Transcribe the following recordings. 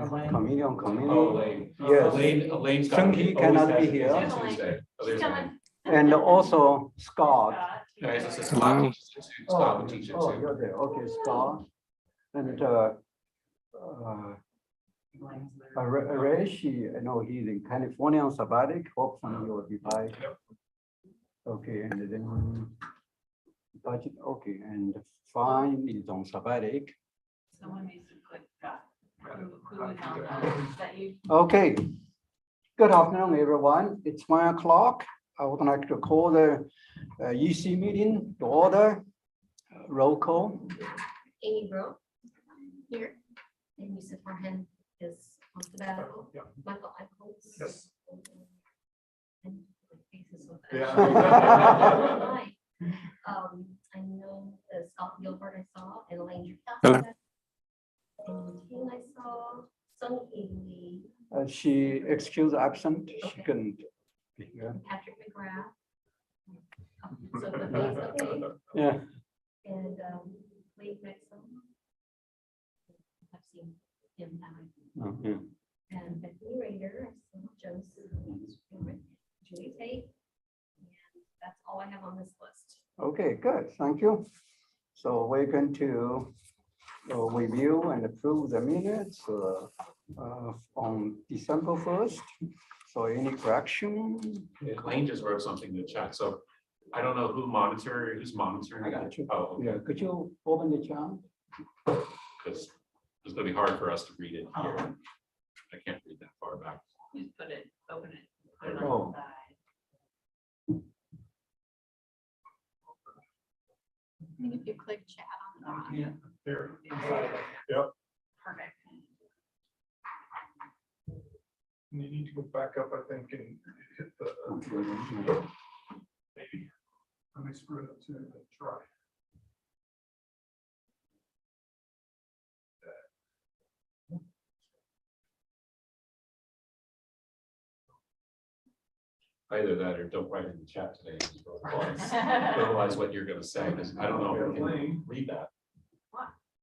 Committee on committee. Oh, Elaine. Yes. Elaine's got. Chunky cannot be here. Tuesday. Oh, there's Elaine. And also Scott. Guys, this is Scott. Scott will teach it Oh, too. you're there. Okay, Scott. And Ray, I know he's in California on sabbatic. Hopefully he will be back. Okay, and then budget. Okay, and Fine is on sabbatic. Someone needs to click that. Who is on that you? Okay. Good afternoon, everyone. It's 1 o'clock. I would like to call the EC meeting to order. Roll call. Amy Bro here, and Yusuf Farhan is on sabbatical. Yeah. Michael Eichholz. Yes. And my face is so Yeah. bad. I know Scott Gilbert I saw, and Elaine. Hello. And Tina I saw, Sung Lee, She excused absent. She couldn't be here. Patrick McGrath. So the name's okay, Yeah. and Lee Maxwell. I've seen him now. Oh, yeah. And Bethany Rader, Joseph, Julie Tate, and that's all I have on this list. Okay, good. Thank you. So we're going to review and approve the minutes on December 1st. So any correction? Elaine just wrote something in the chat, so I don't know who's monitoring. I got you. Oh, okay. Yeah, could you open the chat? Because it's gonna be hard for us to read it here. I can't read that far back. Just open it, put it Oh. on the side. I think if you click chat on the bottom. Yeah. There. Perfect. You need to go back up, I think, and hit the, maybe. Let me screw it up too, try. Either that or don't write in the chat today. Realize what you're gonna say, because I don't know if we can read that.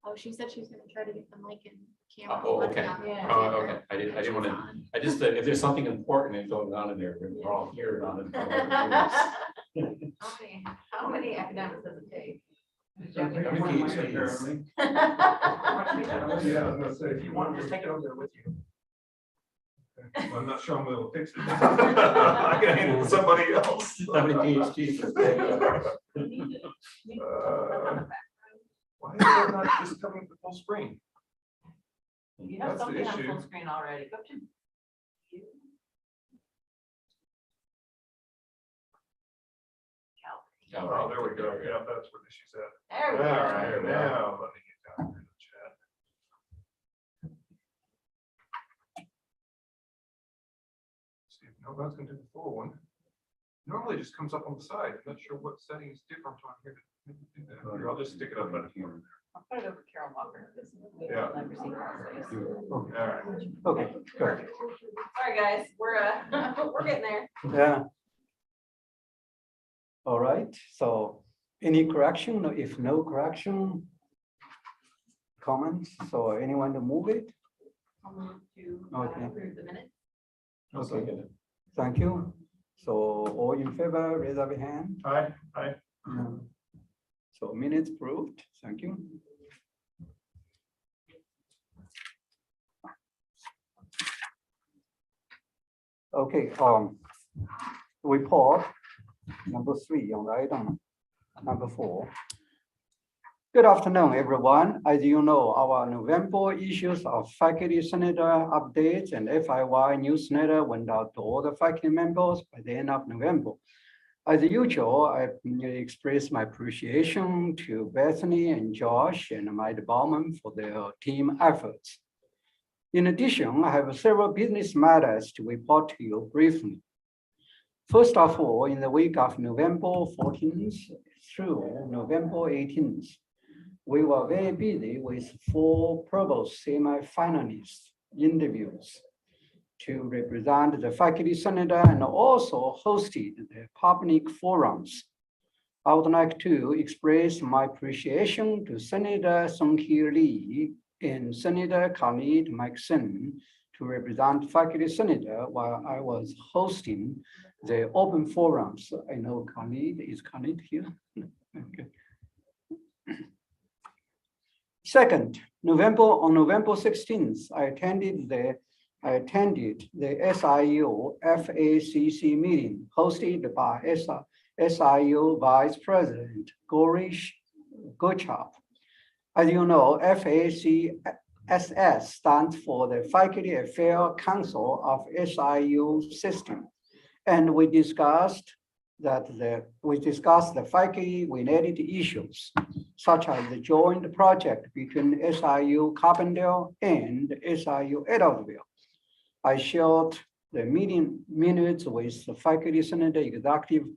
Oh, she said she's gonna try to get the mic and camera. Oh, working okay. on it. Yeah. Oh, okay. I didn't want to, I just, if there's something important going on in there, we're all here on it. How many academics does it take? Yeah, I was gonna say, if you want, just take it over there with you. Okay. Well, I'm not sure I'm gonna fix it. I can hand it to somebody else. How many PhDs? Why is that not just coming to full screen? You have That's the something on issue. full screen already. Go to. view. Oh, there we go. Yeah, that's what she's at. There we All go. right, now let me get down here in the chat. See if nobody's gonna do the full one. Normally it just comes up on the side. I'm not sure what setting is different on here to do that. Here, I'll just stick it up on here. I'll put it over Carol Walker. Because we Yeah. will never see her face. All right. Okay, good. Sorry, guys, we're we're getting there. Yeah. All right, so any correction? If no correction, comments, so anyone to move it? I'll move to Okay. approve the minutes. Okay, thank you. So all in favor, raise up your hand. Aye. So minutes approved, thank you. Okay, report number 3 on the item number 4. Good afternoon, everyone. As you know, our November issues of faculty senator updates and FIY newsletter went out to all the faculty members by the end of November. As usual, I express my appreciation to Bethany and Josh and my department for their team efforts. In addition, I have several business matters to report to you briefly. First of all, in the week of November 14th through November 18th, we were very busy with 4 provost semi-finalist interviews to represent the faculty senator and also hosted the public forums. I would like to express my appreciation to Senator Sung-Hee Lee and Senator Khalid Maxson to represent faculty senator while I was hosting the open forums. I know Khalid, is Khalid here? Okay. Second, on November 16th, I attended the SIU FACC meeting hosted by SIU Vice President Gorish Gochap. As you know, FACSS stands for the Faculty Affairs Council of SIU system. And we discussed the faculty related issues, such as the joint project between SIU Carbondale and SIU Adelsville. I shared the meeting minutes with the faculty senator executive,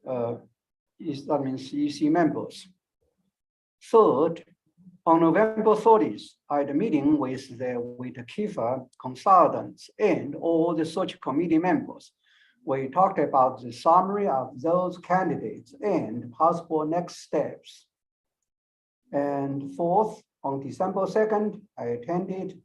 that means EC members. Third, on November 30th, I had a meeting with the Kiefer consultants and all the search committee members. We talked about the summary of those candidates and possible next steps. And fourth, on December 2nd, I attended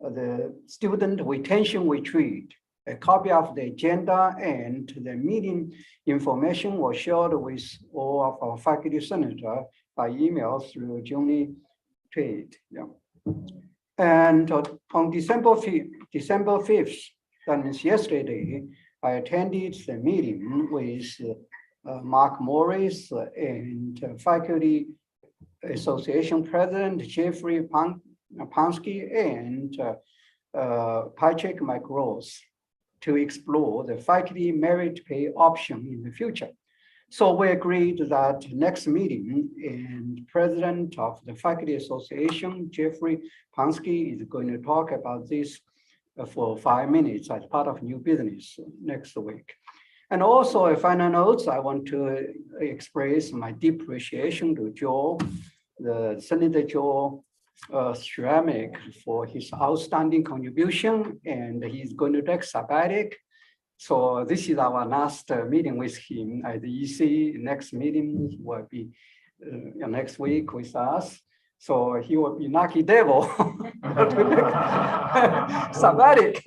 the student retention retreat. A copy of the agenda and the meeting information was shared with all of our faculty senator by email through Juni tweet. Yeah. And on December 5th, that means yesterday, I attended the meeting with Mark Morris and Faculty Association President Jeffrey Pansky and Patrick McRose to explore the faculty merit pay option in the future. So we agreed that next meeting and President of the Faculty Association, Jeffrey Pansky, is going to talk about this for 5 minutes as part of new business next week. And also a final notes, I want to express my deep appreciation to Joe, the Senator Joe Schramek, for his outstanding contribution, and he's going to take sabbatic. So this is our last meeting with him at the EC. Next meeting will be next week with us. So he will be lucky devil sabbatic.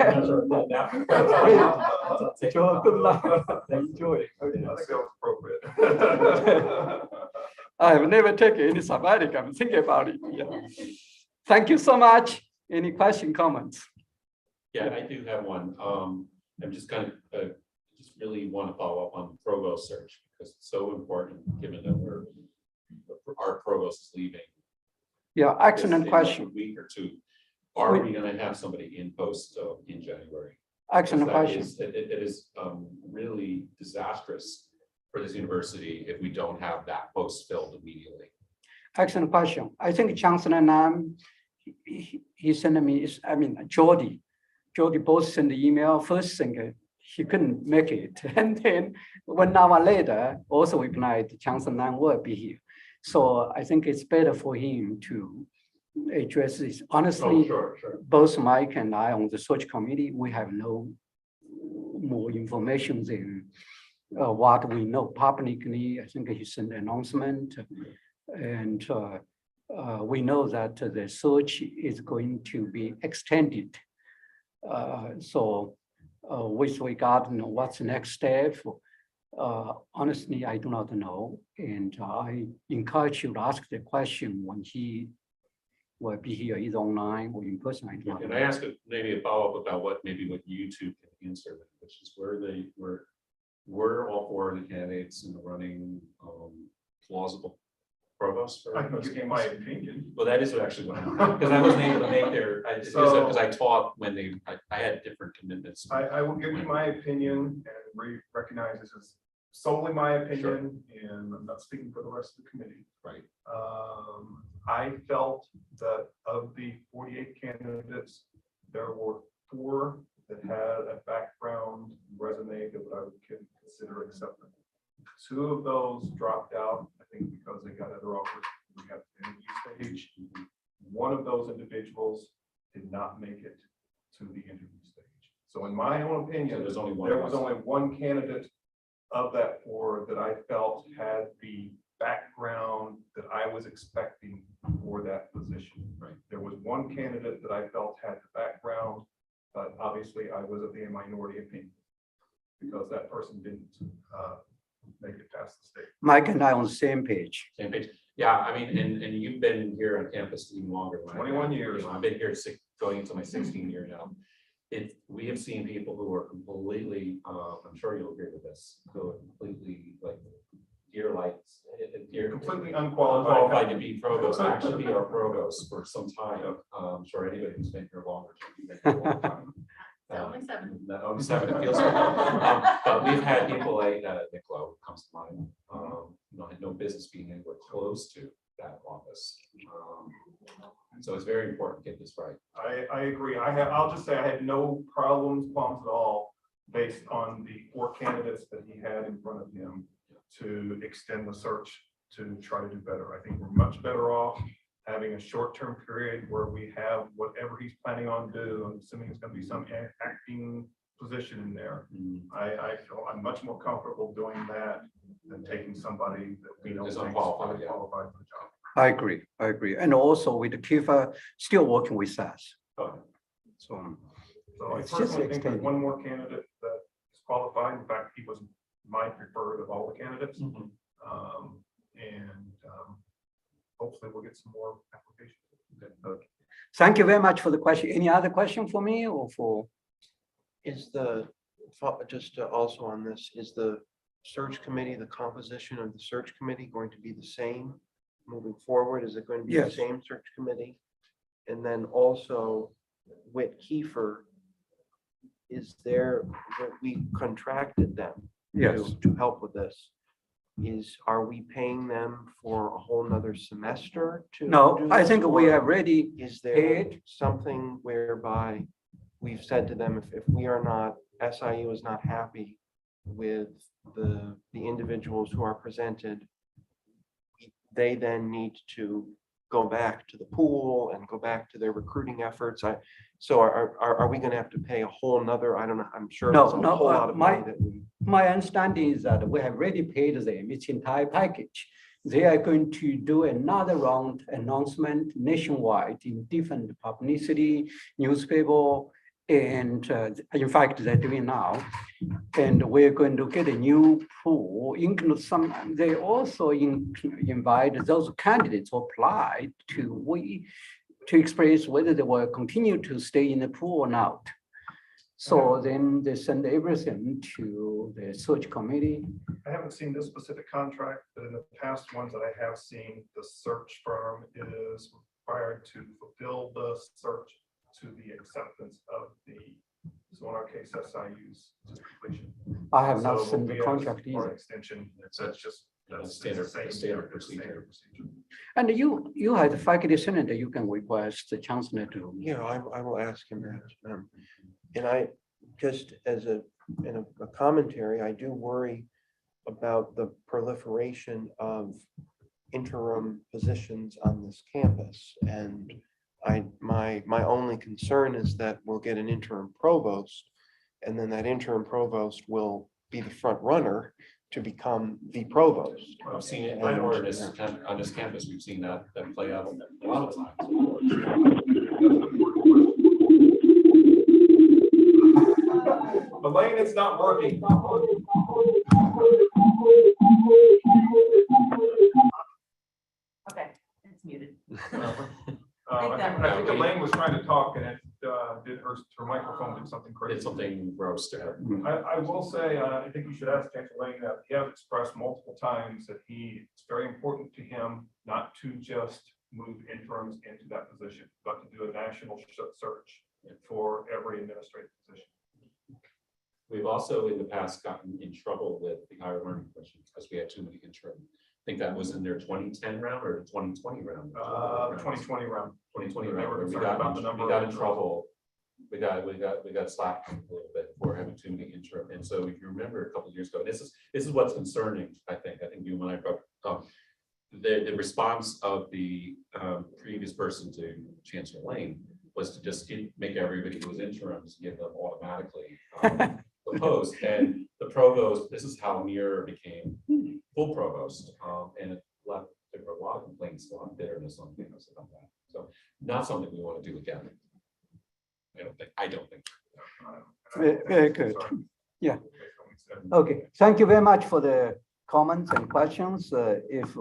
Joe, good luck. Enjoy. I think that was appropriate. I've never taken any sabbatic. I'm thinking about it. Yeah. Thank you so much. Any question, comments? Yeah, I do have one. I'm just kind of just really want to follow up on the provost search because it's so important given that our provost is leaving. Yeah, excellent question. A week or two. Are we going to have somebody in post in January? Excellent question. It is really disastrous for this university if we don't have that post filled immediately. Excellent question. I think Chancellor Nam, he sent me, Jody both sent the email. First thing, he couldn't make it. And then 1 hour later, also replied, Chancellor Nam will be here. So I think it's better for him to address this. Honestly, sure. Both Mike and I on the search committee, we have no more information than what we know publicly. I think he sent an announcement, and we know that the search is going to be extended. So with regard to what's the next step, honestly, I do not know. And I encourage you to ask the question when he will be here, either online or in person. I do not Can know. I ask maybe a follow-up about what you two can answer, which is were all 4 of the candidates in the running plausible provost? I can give you my opinion. Well, that is actually what I'm, because I wasn't able to make because I taught when I had different commitments. I will give you my opinion and recognize this is solely my opinion, and I'm not speaking for the rest of the committee. Right. I felt that of the 48 candidates, there were 4 that had a background resume that I would consider acceptable. 2 of those dropped out, I think, because they got other offers. We got the interview stage. 1 of those individuals did not make it to the interview stage. So in my own opinion, So there's only one. there was only 1 candidate of that 4 that I felt had the background that I was expecting for that position. Right. There was one candidate that I felt had the background, but obviously I was of the minority opinion because that person didn't make it past the state. Mike and I on the same page. Same page. Yeah, I mean, and you've been here on campus even longer. than I have. 21 years. You know, I've been here going into my 16th year now. We have seen people who are completely, I'm sure you'll agree with this, who are completely like deer Completely qualified to unqualified. be provost, actually be our provost for some time. I'm sure anybody who's been here longer. Can be here a long time. Only 7. No, only 7 it feels like. But we've had people like Nicola who comes to mind, had no business being anywhere close to that office. So it's very important to get this right. I agree. I'll just say I had no qualms at all based on the 4 candidates that he had in front of him to extend the search to try to do better. I think we're much better off having a short-term period where we have whatever he's planning on doing. I'm assuming it's going to be some acting position in there. I feel I'm much more comfortable doing that than taking somebody that we don't Is think is unqualified, yeah. qualified for the job. I agree. And also with Kiefer still working with us. Okay. So So I It's just personally think there's extended. one more candidate that is qualified. In fact, he was my preferred of all the candidates. Hopefully we'll get some more applications. Okay. thank you very much for the question. Any other question for me or for? Is the, just also on this, is the search committee, the composition of the search committee going to be the same moving forward? Is it going to be the Yes. same search committee? And then also Whit Kiefer, is there, that we contracted them to help with this? Are we paying them for a whole nother semester to? No, do I this, think we or have already Is there paid. something whereby we've said to them, if we are not, SIU is not happy with the individuals who are presented, they then need to go back to the pool and go back to their recruiting efforts. So are we gonna have to pay a whole nother, I don't know, I'm sure. No, it's a no, whole lot of my- money that we. My understanding is that we have already paid them its entire package. They are going to do another round announcement nationwide in different publicity, newspaper, and in fact, they're doing now. And we're going to get a new pool, include some, they also invite those candidates who applied to express whether they will continue to stay in the pool or not. So then they send everything to the search committee. I haven't seen this specific contract, but in the past ones that I have seen, the search firm is required to fulfill the search to the acceptance of the, so in our case, SIU's completion. I have not So seen we the have contract for either. extension, that's just. That's Standard- the same standard procedure. And you had the faculty senator, you can request the chancellor to. Yeah, I will ask him that. And I, just as a commentary, I do worry about the proliferation of interim positions on this campus. And my only concern is that we'll get an interim provost, and then that interim provost will be the front runner to become the provost. I've seen it before on this campus. We've seen that play out a lot of times. Elaine, it's not working. Okay, it's muted. I think Elaine was trying to talk and it did her microphone did something crazy. It's something gross to her. I will say, I think you should ask Chancellor Lane that he has expressed multiple times that it's very important to him not to just move interims into that position, but to do a national search for every administrative position. We've also in the past gotten in trouble with the higher learning commission because we had too many interim. I think that was in their 2010 round or the 2020 round. 2020 round. 2020 They were round. We concerned about the number we got of in trouble. We got slapped a little bit for having too many interim. And so if you remember a couple of years ago, this is what's concerning. I think you and I brought up the response of the previous person to Chancellor Lane was to just make everybody who was interims give them automatically the post. And the provost, this is how Muir became full provost. And complaints, a lot of bitterness on things about that. So not something we want to do again. I don't think. Very good. Yeah. Okay, thank you very much for the comments and questions. If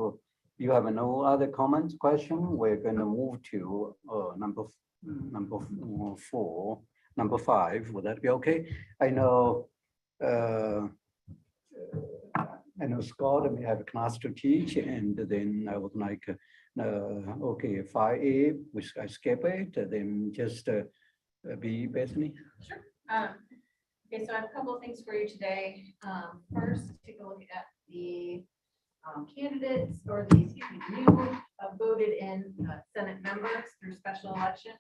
you have no other comments, question, we're going to move to number 5. Would that be okay? I know Scott may have a class to teach, and then I would like, okay, 5A, which I skip it, then just be Bethany. Sure. Okay, so I have a couple of things for you today. First, take a look at the candidates or the, excuse me, new voted in Senate members through special election.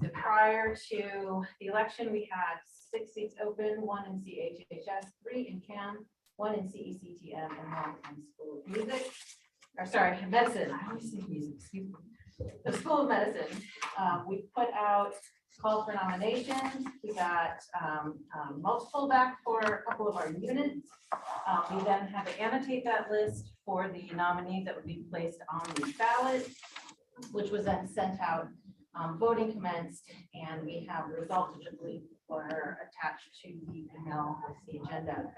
So prior to the election, we had 6 seats open, 1 in CHHS, 3 in CAM, 1 in CECTM, and 1 in School of Music. Or sorry, medicine. I always say music, excuse me. The School of Medicine. We put out call for nominations. We got multiple back for a couple of our units. We then had to annotate that list for the nominees that would be placed on the ballot, which was then sent out. Voting commenced, and we have the results, which I believe were attached to the email with the agenda.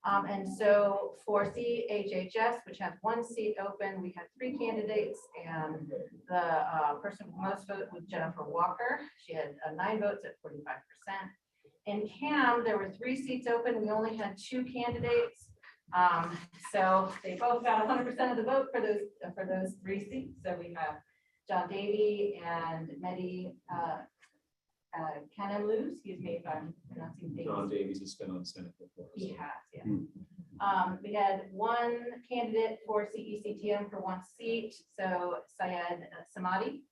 And so for CHHS, which has 1 seat open, we had 3 candidates, and the person with most votes was Jennifer Walker. She had 9 votes at 45%. In CAM, there were 3 seats open. We only had 2 candidates. So they both got 100% of the vote for those 3 seats. So we have John Davey and Mehdi Kanamlu, excuse me if I'm pronouncing things. John Davies has been on Senate before. He so. has, yeah. We had 1 candidate for CECTM for 1 seat, so Syed Samadi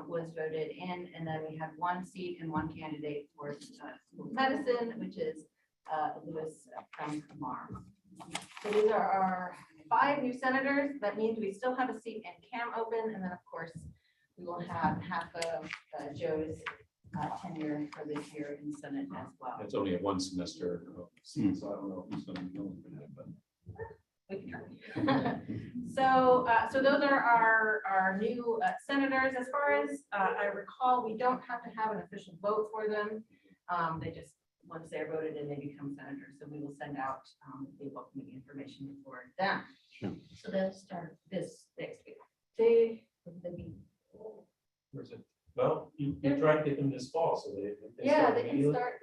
was voted in, and then we had 1 seat and 1 candidate for School of Medicine, which is Louis Kumar. So these are our 5 new senators. That means we still have a seat in CAM open, and then of course we will have half of Joe's tenure for this year in Senate as well. It's only a 1 semester seat, so I don't know who's going to be going for that, but. We can try. So those are our new senators. As far as I recall, we don't have to have an official vote for them. They just, once they're voted in, they become senators. So we will send out the welcoming information for them. Sure. So they'll start this next week. Where's it? Well, you try to get them this fall, so they. Yeah, they can start,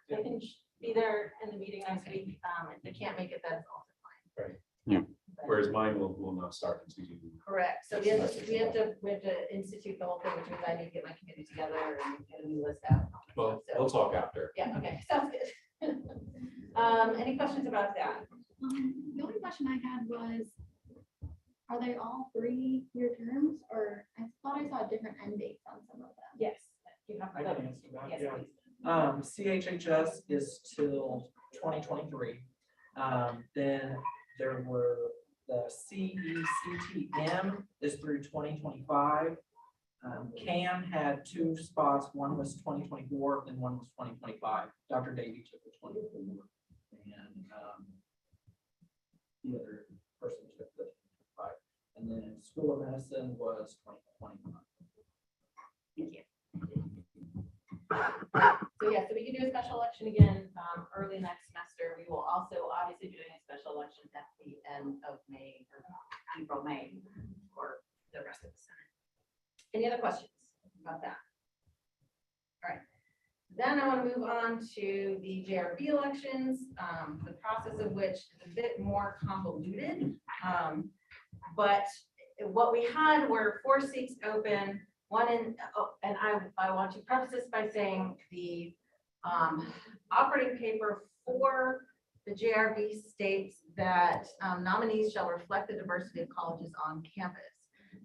they can be there in the meeting next week. If they can't make it, that's also fine. Right. Yeah. But- Whereas mine will not start until you. Correct. So we have to institute the whole thing, which means I need to get my committee together and get a new list out. Well, So- we'll talk after. Yeah, okay, sounds good. Any questions about that? The only question I had was, are they all 3-year terms, or I thought I saw different end dates on some of them? Yes. You have I can answer that, Yes, yeah. please. CHHS is till 2023. Then there were the CECTM is through 2025. CAM had 2 spots. One was 2024 and one was 2025. Dr. Davey took the 24. And the other person took the 25. And then School of Medicine was 2021. Thank you. So yeah, so we can do a special election again early next semester. We will also obviously be doing a special election at the end of May or April, May for the rest of the Senate. Any other questions about that? All right. Then I want to move on to the JRB elections, the process of which is a bit more convoluted. But what we had were 4 seats open. One in, and I want to preface this by saying the operating paper for the JRB states that nominees shall reflect the diversity of colleges on campus.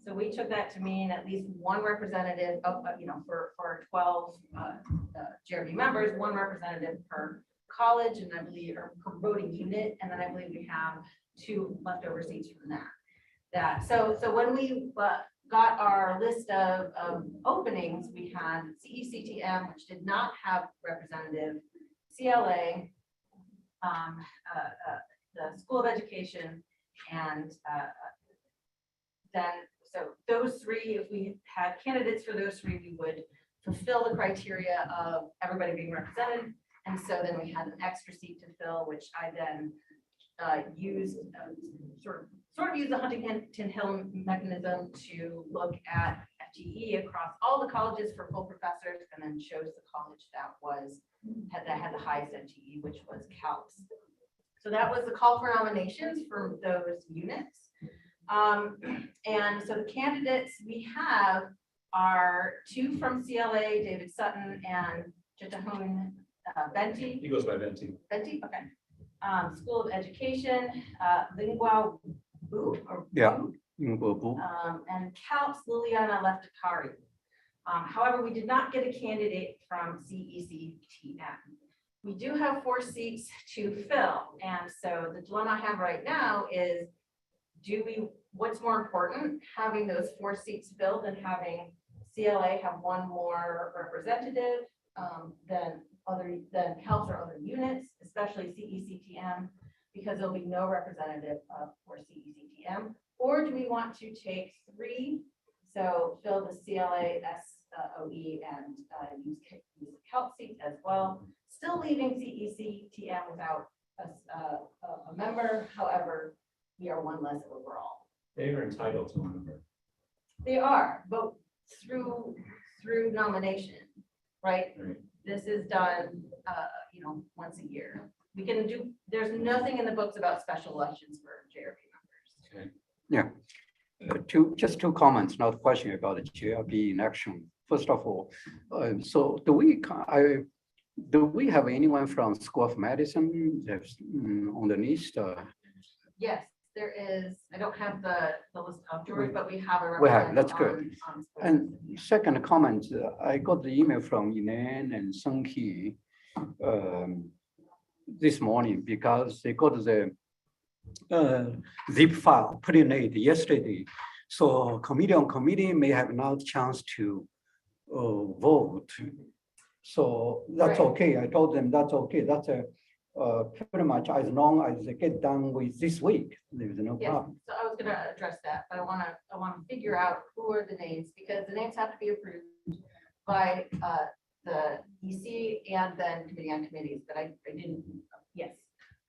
So we took that to mean at least 1 representative of, for 12 JRB members, 1 representative per college, and I believe, or per voting unit, and then I believe we have 2 leftover seats from that. So when we got our list of openings, we had CECTM, which did not have representative, CLA, the School of Education, and then so those three, if we had candidates for those three, we would fulfill the criteria of everybody being represented. And so then we had an extra seat to fill, which I then used, sort of used the Huntington Hill mechanism to look at FTE across all the colleges for full professors, and then chose the college that had the highest FTE, which was CALPS. So that was the call for nominations for those units. And so the candidates we have are two from CLA, David Sutton and Chitahun Benti. He goes by Venti. Benti, okay. School of Education, Lingua Bu, or Yeah. Bu, Ngbo. and CALPS Liliana Leftakari. However, we did not get a candidate from CECTM. We do have 4 seats to fill, and so the dilemma I have right now is, what's more important, having those 4 seats filled and having CLA have one more representative than CALPS or other units, especially CECTM, because there'll be no representative for CECTM? Or do we want to take 3, so fill the CLA, SOE, and use the CALPS seat as well, still leaving CECTM without a member. However, we are 1 less overall. They are entitled to a member. They are, but through nomination, right? Right. This is done, once a year. We can do, there's nothing in the books about special elections for JRB members. Just 2 comments, not question about the JRB election. First of all, so do we have anyone from School of Medicine that's on the list? Yes, there is, I don't have the list of George, but we have a We have, representative that's good. on school And system. second comment, I got the email from Elaine and Sung Hee this morning because they got the zip file pretty late yesterday. So committee on committee may have not chance to vote. So that's Right. okay. I told them that's okay. That's pretty much as long as they get done with this week, there's no Yes, problem. so I was gonna address that, but I wanna figure out who are the names, because the names have to be approved by the EC and then committee on committees, but I didn't, yes.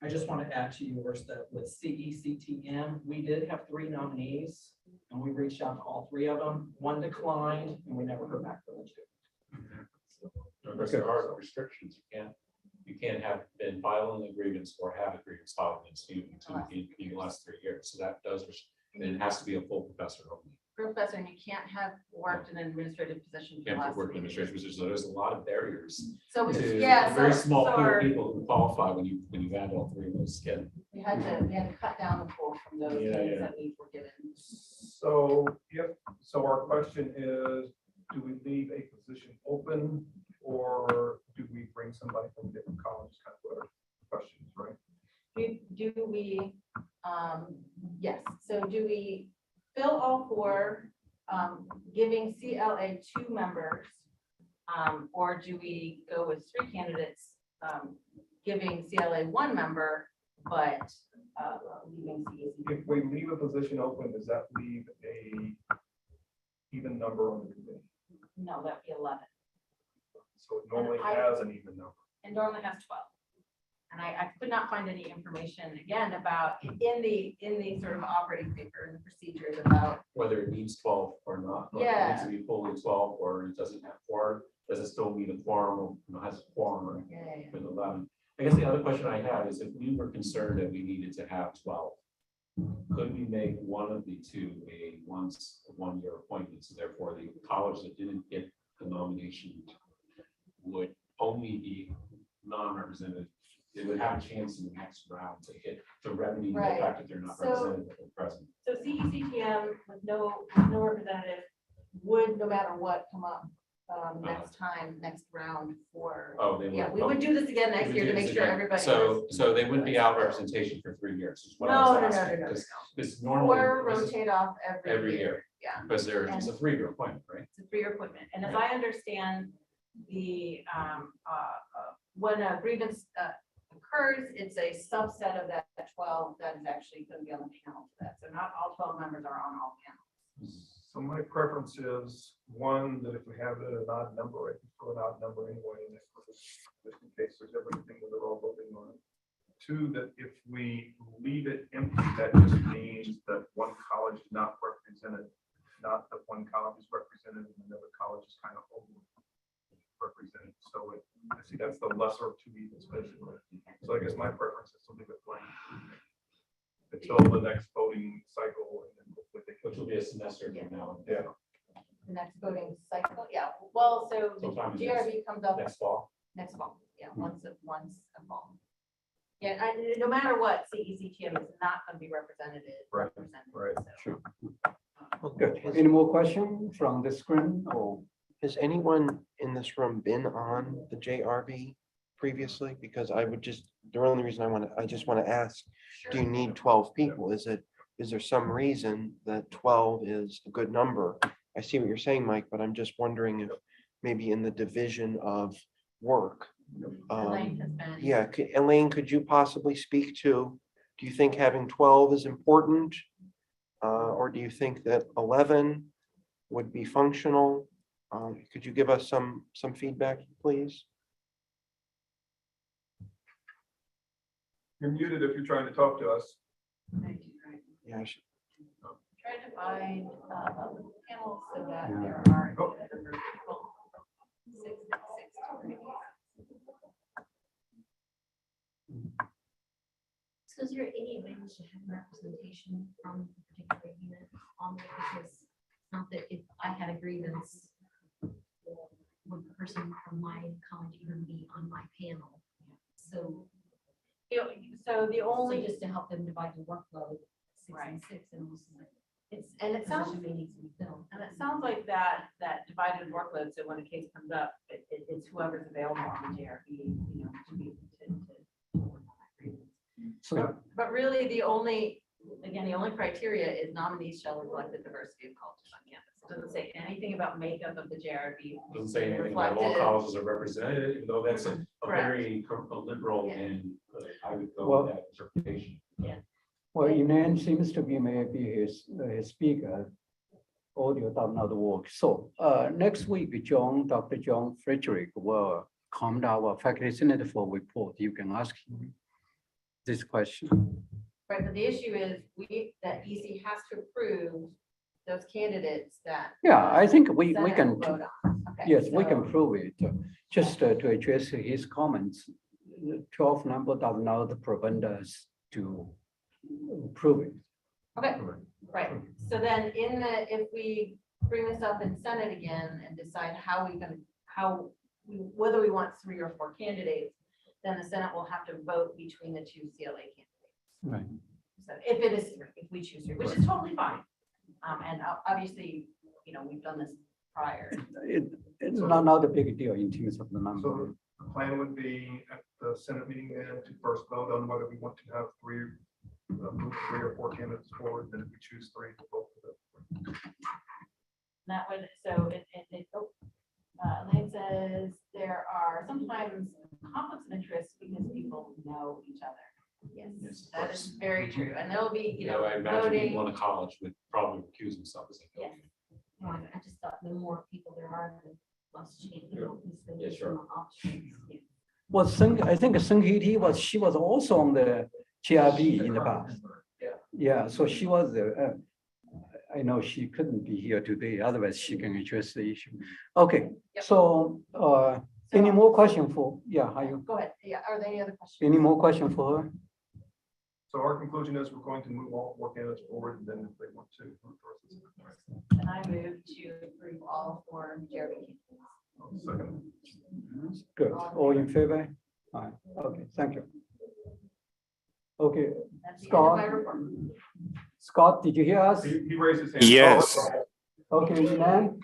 I just want to add to yours that with CECTM, we did have 3 nominees and we reached out to all 3 of them. 1 declined and we never heard back from the 2. Of course, there are restrictions. You can't have been filing a grievance or have a grievance filed against you in the last 3 years. So that does, and it has to be a full professor only. Professor, and you can't have worked in an administrative position. You for the have last to work in 3 years. administration position. So there's a lot of barriers So, to yeah, a very so small pool our- of people who qualify when you add all 3 of those together. we had to cut down the pool from those Yeah, names yeah. that we were given. So our question is, do we leave a position open or do we bring somebody from a different college? Kind of what our questions, right? Yes, so do we fill all 4, giving CLA 2 members? Or do we go with 3 candidates, giving CLA 1 member, but leaving CEC? If we leave a position open, does that leave a even number on the committee? No, that'd be 11. So it normally I- has an even number. And normally has 12. And I could not find any information, again, about in the sort of operating paper and the procedures about, Whether it needs 12 or not. Whether It needs to be fully 12 or it doesn't have quorum. Does it still need a quorum? Has a quorum yeah. with 11? I guess the other question I have is if we were concerned that we needed to have 12, could we make one of the 2 a 1-year appointment? So therefore the college that didn't get the nomination would only be non-represented. They would have a chance in the next round to hit the revenue, the Right. fact that they're not So- represented at present. So CECTM with no representative would, no matter what, come up next round for, Oh, they would. yeah, we would do this again We next would year do to make this sure again. everybody. So they wouldn't be out representation for 3 years. Is what I No, was no, no, asking, no, no, because no. this normally Or this is rotate off every every year. year. Yeah. Because it's a 3-year appointment, right? It's a 3-year appointment. And as I understand, the, when a grievance occurs, it's a subset of that 12 that is actually going to be on the panel for that. So not all 12 members are on all panels. So my preference is, one, that if we have it an odd number, I prefer an odd number anyway, and just in case there's everything that they're all voting on. Two, that if we leave it empty, that just means that one college is not represented, not that one college is represented and another college is kind of represented. So I see that's the lesser of two evils, basically. So I guess my preference is to leave it blank until the next voting cycle, and then hopefully they Which will be a semester from now, yeah. The next voting cycle, yeah, well, so the Sometime GRB comes up next fall. next fall, yeah, once a fall. Yeah, and no matter what, CECTM is not gonna be represented. Right, represented, right. so. Well, Good. has- Any more questions from the screen or? Has anyone in this room been on the JRB previously? Because I would just, the only reason I just want to ask, do you need 12 people? Is there some reason that 12 is a good number? I see what you're saying, Mike, but I'm just wondering if maybe in the division of work. Elaine has been. Yeah, Elaine, could you possibly speak to, do you think having 12 is important? Or do you think that 11 would be functional? Could you give us some feedback, please? You're muted if you're trying to talk to us. Yeah, I should- Trying to find panels so that Yeah. there are. Oh. Six communities. So is there any way we should have representation from a particular unit on there? Because it's not that if I had a grievance, would the person from my college even be on my panel? So, So the so only, just to help them divide the workload, 6 and Right. 6, and also like, it sounds, position may need to be filled. and it sounds like that divided workload, so when a case comes up, it's whoever's available on the JRB, you know, to be, to work on that grievance. So, But really, the only criteria is nominees shall reflect the diversity of cultures on campus. It doesn't say anything about makeup of the JRB. Doesn't say anything about all Reflected. colleges are represented, even though that's a Correct. very liberal Yeah. and I would go Well- with that interpretation. well, Elaine seems to be maybe his speaker. Audio does not work. So next week, Dr. John Frederick will come to our faculty senate for report. You can ask him this question. Right, but the issue is that EC has to approve those candidates that. Yeah, I think we Senate can, will vote on. Okay, yes, we so- can prove it. Just to address his comments, the 12 number does not prevent us to prove it. Okay, right. So then if we bring this up in Senate again and decide whether we want 3 or 4 candidates, then the Senate will have to vote between the 2 CLA candidates. Right. So if it is 3, if we choose 3, which is totally fine. And obviously, you know, we've done this prior. It's not a big deal in terms of the number. So the plan would be at the Senate meeting then to first vote on whether we want to have move 3 or 4 candidates forward, then if we choose 3, we'll vote for them. That would, so Elaine says there are sometimes conflicts of interest because people know each other. Yes, Yes, of that course. is very true. And there'll be, you You know, know, I imagine voting. people in a college would probably recuse themselves. as they go. Yes. No, I just thought the more people there are, the less chance, you know, because Yeah, there's sure. some options. Yeah. Was I think Sung Hee Tee she was also on the GRB in the past. Yeah. Yeah, so she was there. I know she couldn't be here today, otherwise she can address the issue. Okay, Yep. so any more question for, yeah, are you, Go ahead. Yeah, are there any other questions? any more question for her? So our conclusion is we're going to move all 4 candidates forward, and then if they want to. move the rest of the- And I move to approve all 4 JRB candidates. Second. Good, all in favor? Aye. Okay, thank you. Okay, That's the end of my Scott. report. Scott, did you hear us? He raised his hand. Yes. Okay, Nan?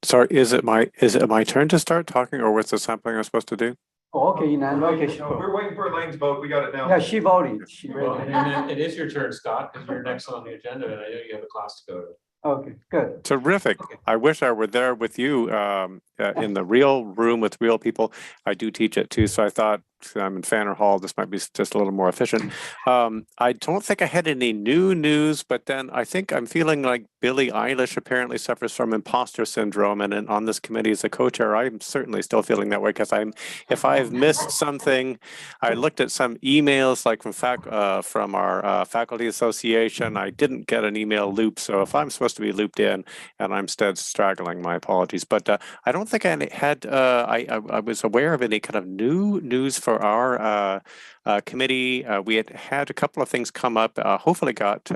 Sorry, is it my turn to start talking, or was there something I'm supposed to do? Okay, Nan, okay, No, sure. we're waiting for Elaine's vote. We got it now. Yeah, she voted, she Well, voted. and then it is your turn, Scott, because you're next on the agenda, and I know you have a class to go to. Okay, good. Terrific. I wish I were there with you in the real room with real people. I do teach it too, so I thought I'm in Fanner Hall. This might be just a little more efficient. I don't think I had any new news, but then I think I'm feeling like Billie Eilish apparently suffers from imposter syndrome, and on this committee as a co-chair, I'm certainly still feeling that way because if I've missed something, I looked at some emails like from our faculty association. I didn't get an email loop, so if I'm supposed to be looped in and I'm instead straggling, my apologies. But I don't think I had. I was aware of any kind of new news for our committee. We had a couple of things come up. Hopefully, got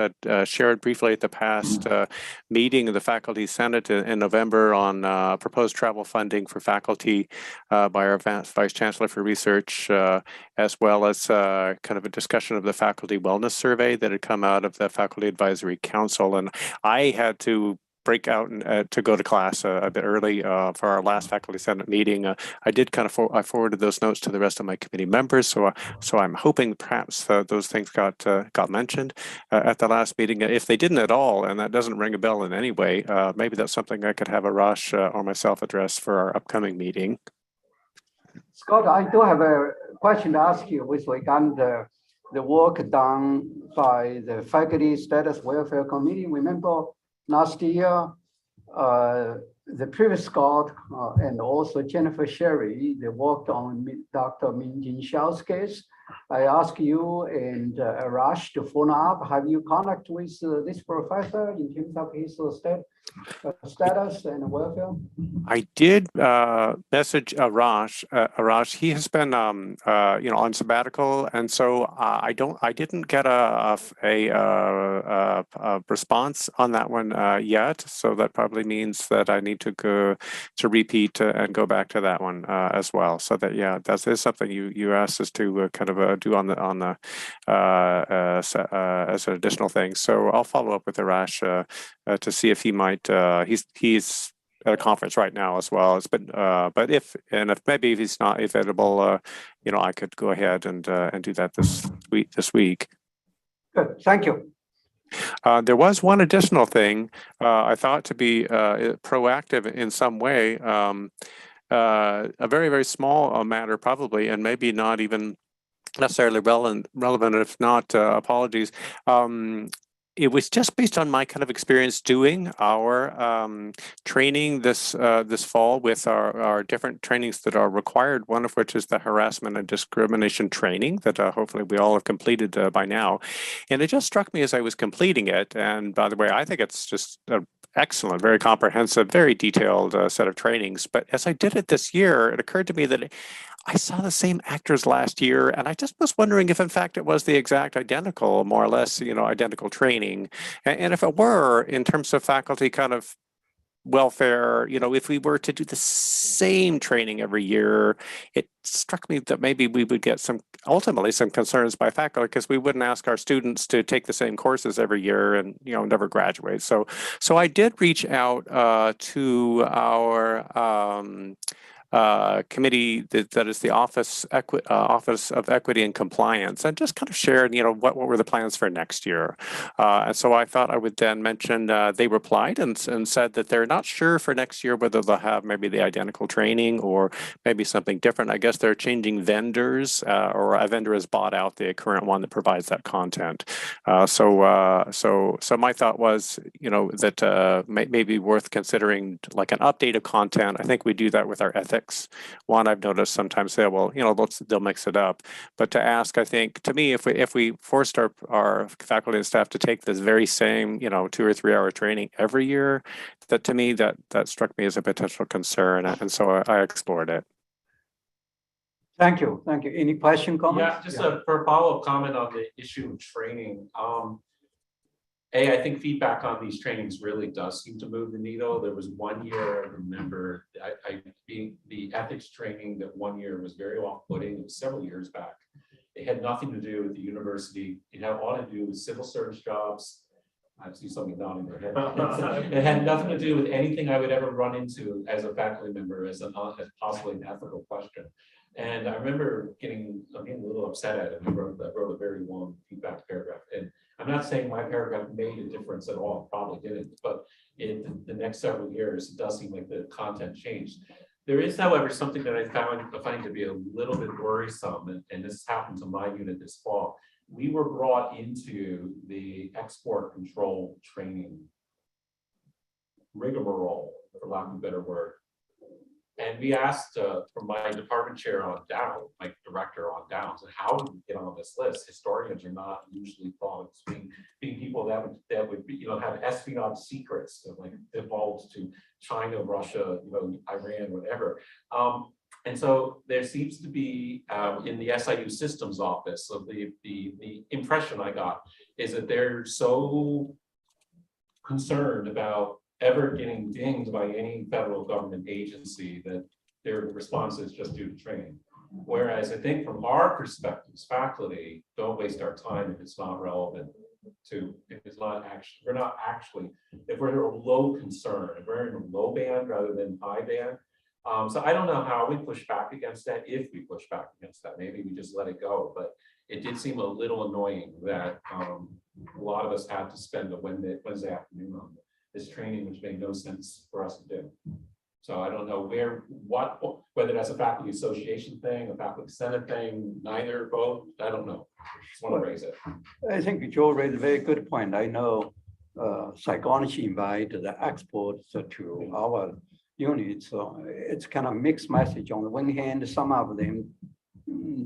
shared briefly at the past meeting of the Faculty Senate in November on proposed travel funding for faculty by our Vice Chancellor for Research, as well as kind of a discussion of the Faculty Wellness Survey that had come out of the Faculty Advisory Council. And I had to break out and to go to class a bit early for our last Faculty Senate meeting. I did kind of I forwarded those notes to the rest of my committee members, so I'm hoping perhaps those things got mentioned at the last meeting. If they didn't at all, and that doesn't ring a bell in any way, maybe that's something I could have Arash or myself address for our upcoming meeting. Scott, I do have a question to ask you with regard to the work done by the Faculty Status Welfare Committee. Remember last year, the previous Scott and also Jennifer Sherry, they worked on Dr. Min-Jin Xiao's case. I ask you and Arash to follow up. Have you contact with this professor in terms of his status and welfare? I did message Arash. Arash, he has been on sabbatical, and so I didn't get a response on that one yet. So that probably means that I need to go to repeat and go back to that one as well. So that that is something you asked us to kind of do on the as an additional thing. So I'll follow up with Arash to see if he might. He's at a conference right now as well. But if maybe if he's not available, I could go ahead and do that this week. Good, thank you. There was one additional thing I thought to be proactive in some way. A very, very small matter probably, and maybe not even necessarily relevant. If not, apologies. It was just based on my kind of experience doing our training this fall with our different trainings that are required, one of which is the harassment and discrimination training that hopefully we all have completed by now. And it just struck me as I was completing it, and by the way, I think it's just an excellent, very comprehensive, very detailed set of trainings. But as I did it this year, it occurred to me that I saw the same actors last year, and I just was wondering if, in fact, it was the exact identical, more or less, identical training. And if it were, in terms of faculty kind of welfare, if we were to do the same training every year, it struck me that maybe we would get ultimately some concerns by faculty because we wouldn't ask our students to take the same courses every year and never graduate. So I did reach out to our committee that is the Office of Equity and Compliance, and just kind of shared, what were the plans for next year. And so I thought I would then mention they replied and said that they're not sure for next year whether they'll have maybe the identical training or maybe something different. I guess they're changing vendors, or a vendor has bought out the current one that provides that content. So my thought was, that may be worth considering like an update of content. I think we do that with our ethics one. I've noticed sometimes say, well, they'll mix it up. But to ask, I think, to me, if we forced our faculty and staff to take this very same, 2 or 3 hour training every year, that to me, that struck me as a potential concern. And so I explored it. Thank you. Thank you. Any question, comments? Yeah, just for a follow-up comment on the issue of training. I think feedback on these trainings really does seem to move the needle. There was one year I remember the ethics training that one year was very off-putting. It was several years back. It had nothing to do with the university. It had all to do with civil service jobs. I see something nodding their head. It had nothing to do with anything I would ever run into as a faculty member as possibly an ethical question. And I remember getting a little upset at it. I wrote a very long feedback paragraph. And I'm not saying my paragraph made a difference at all, probably didn't, but in the next several years, it does seem like the content changed. There is, however, something that I find to be a little bit worrisome, and this happened to my unit this fall. We were brought into the export control training rigmarole, for lack of a better word. And we asked from my department chair on down, my director on down, so how did we get on this list? Historians are not usually thought of being people that would be, have espionage secrets that like divulged to China, Russia, Iran, whatever. And so there seems to be in the SIU systems office, so the impression I got is that they're so concerned about ever getting dinged by any federal government agency that their response is just due to training. Whereas I think from our perspectives, faculty, don't waste our time if it's not relevant to, if it's not actually, if we're in a low concern, if we're in a low band rather than high band. So I don't know how we push back against that, if we push back against that, maybe we just let it go, but it did seem a little annoying that a lot of us had to spend a Wednesday afternoon on this training, which made no sense for us to do. So I don't know whether that's a faculty association thing, a faculty senate thing, neither, both, I don't know. Just want to raise it. I think Joe raised a very good point. I know psychology invited the experts to our unit, so it's kind of mixed message. On the one hand, some of them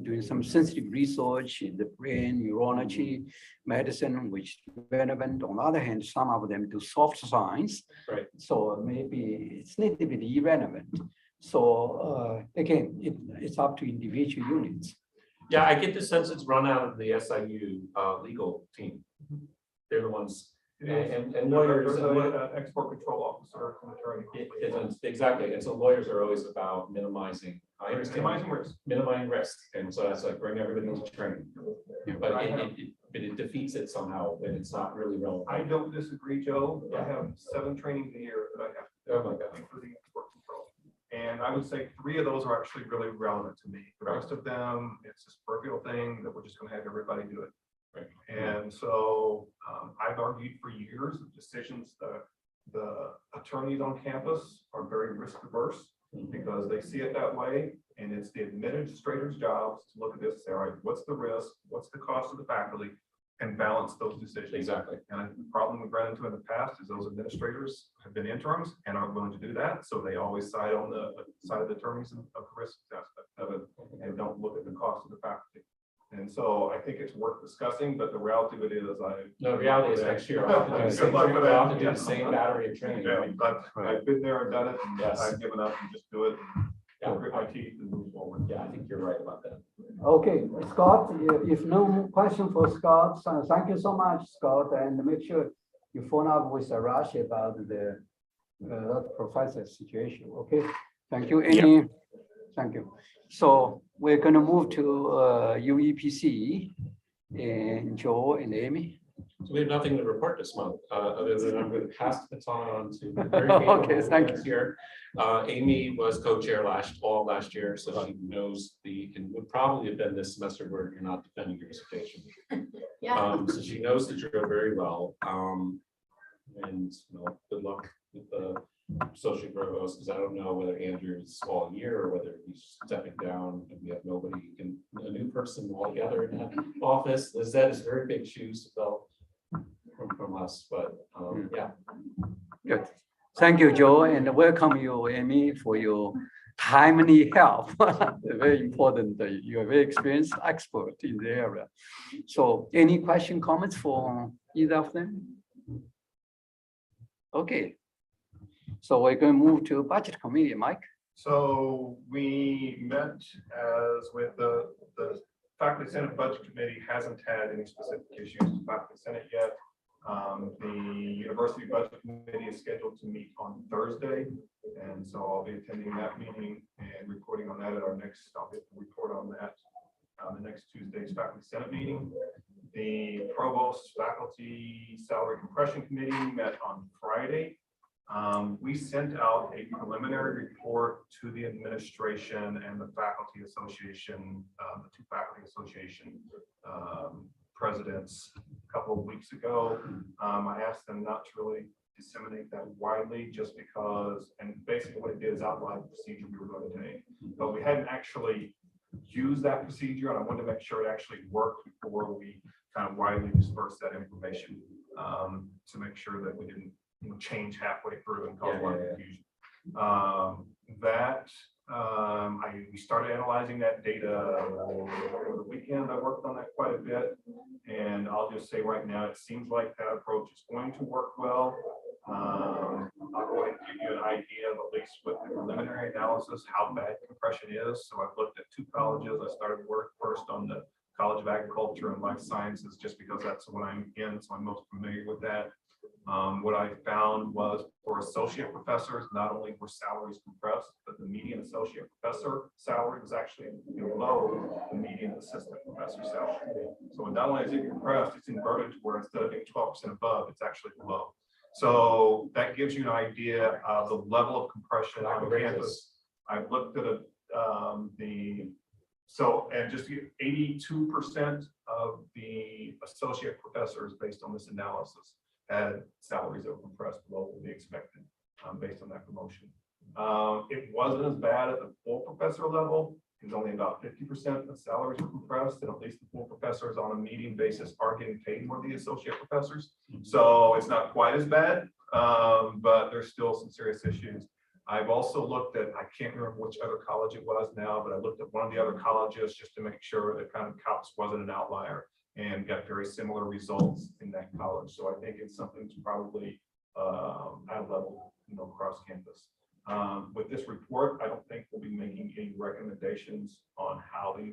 doing some sensitive research in the brain, neurology, medicine, which is relevant. On the other hand, some of them do soft science. Right. So maybe it's a little bit irrelevant. So again, it's up to individual units. Yeah, I get the sense it's run out of the SIU legal team. They're the ones, and lawyers. There's an export control officer, an attorney. Exactly, and so lawyers are always about minimizing. I understand minimizing risk, and so that's like bring everybody into training. But it defeats it somehow when it's not really relevant. I don't disagree, Joe. I have 7 trainings a year that I have to do. Oh my God. For the export control. And I would say 3 of those are actually really relevant to me. The rest of them, it's this parochial thing that we're just going to have everybody do it. Right. And so I've argued for years of decisions that the attorneys on campus are very risk averse because they see it that way. And it's the administrator's jobs to look at this and say, all right, what's the risk? What's the cost of the faculty? And balance those decisions. Exactly. And the problem we've run into in the past is those administrators have been interims and aren't willing to do that. So they always side on the side of the attorneys of the risk aspect of it and don't look at the cost of the faculty. And so I think it's worth discussing, but the reality of it is the reality is next year I'll have to do the same battery of training. Yeah, but I've been there and done it. And Yes. I've given up and just do it. And grit my teeth and move forward. Yeah, I think you're right about that. Okay, Scott, if no question for Scott, so thank you so much, Scott, and make sure you phone up with Arash about the professor situation. Okay, thank you. Thank you. So we're going to move to UEPC and Joe and Amy. So we have nothing to report this month, other than I'm going to pass the baton on to the very Okay, thank you. Here. Amy was co-chair last year, so she knows and would probably have been this semester where you're not defending your dissertation. Yeah. So she knows the drill very well. And good luck with the associate provost, because I don't know whether Andrew's all year or whether he's stepping down and we have nobody, a new person altogether in that office. Lizette is very big shoes to fill from us, but yeah. Good. Thank you, Joe, and welcome you, Amy, for your timely help. Very important. You're a very experienced expert in the area. So any question, comments for either of them? Okay. So we're going to move to budget committee, Mike. So we met as with the faculty senate budget committee hasn't had any specific issues with faculty senate yet. The university budget committee is scheduled to meet on Thursday. And so I'll be attending that meeting and reporting on that at our next, I'll get the report on that the next Tuesday's faculty senate meeting. The provost faculty salary compression committee met on Friday. We sent out a preliminary report to the administration and the faculty association, the 2 faculty association presidents a couple of weeks ago. I asked them not to really disseminate that widely just because, and basically what it did is outline the procedure we were going to take. But we hadn't actually used that procedure, and I wanted to make sure it actually worked before we kind of widely disperse that information to make sure that we didn't change halfway through and cause a lot of confusion. We started analyzing that data over the weekend. I worked on that quite a bit, and I'll just say right now, it seems like that approach is going to work well. I'll go ahead and give you an idea of, at least with the preliminary analysis, how bad compression is. So I've looked at 2 colleges. I started work first on the College of Agriculture and Life Sciences, just because that's what I'm in, so I'm most familiar with that. What I found was for associate professors, not only were salaries compressed, but the median associate professor salary was actually below the median assistant professor salary. So not only is it compressed, it's inverted to where instead of being 12% above, it's actually below. So that gives you an idea of the level of compression on campus. I've looked at and just 82% of the associate professors, based on this analysis, had salaries that were compressed below what we expected based on that promotion. It wasn't as bad at the full professor level, because only about 50% of salaries were compressed, and at least the full professors on a median basis are getting paid more than the associate professors. So it's not quite as bad, but there's still some serious issues. I've also looked at, I can't remember which other college it was now, but I looked at one of the other colleges just to make sure that kind of COPS wasn't an outlier, and got very similar results in that college. So I think it's something to probably at a level, across campus. With this report, I don't think we'll be making any recommendations on how we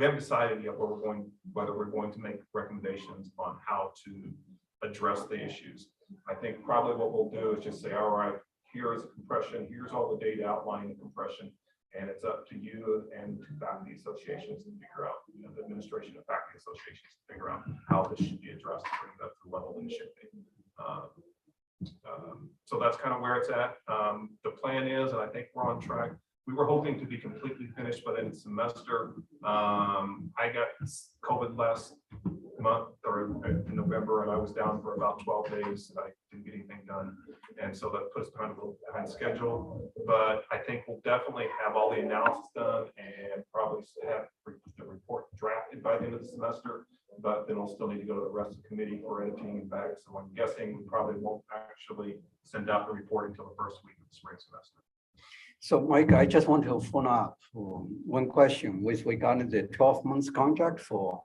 haven't decided yet whether we're going to make recommendations on how to address the issues. I think probably what we'll do is just say, all right, here is compression, here's all the data outlining the compression, and it's up to you and to faculty associations to figure out, the administration of faculty associations to figure out how this should be addressed to bring that to the level that it should be. So that's kind of where it's at. The plan is, and I think we're on track. We were hoping to be completely finished by the end of the semester. I got COVID last month or in November, and I was down for about 12 days. I didn't get anything done, and so that puts kind of a little behind schedule. But I think we'll definitely have all the analysis done and probably have the report drafted by the end of the semester. But then we'll still need to go to the rest of the committee for editing and back. So I'm guessing we probably won't actually send out the report until the first week of the spring semester. So Mike, I just want to follow up one question with regard to the 12 months contract for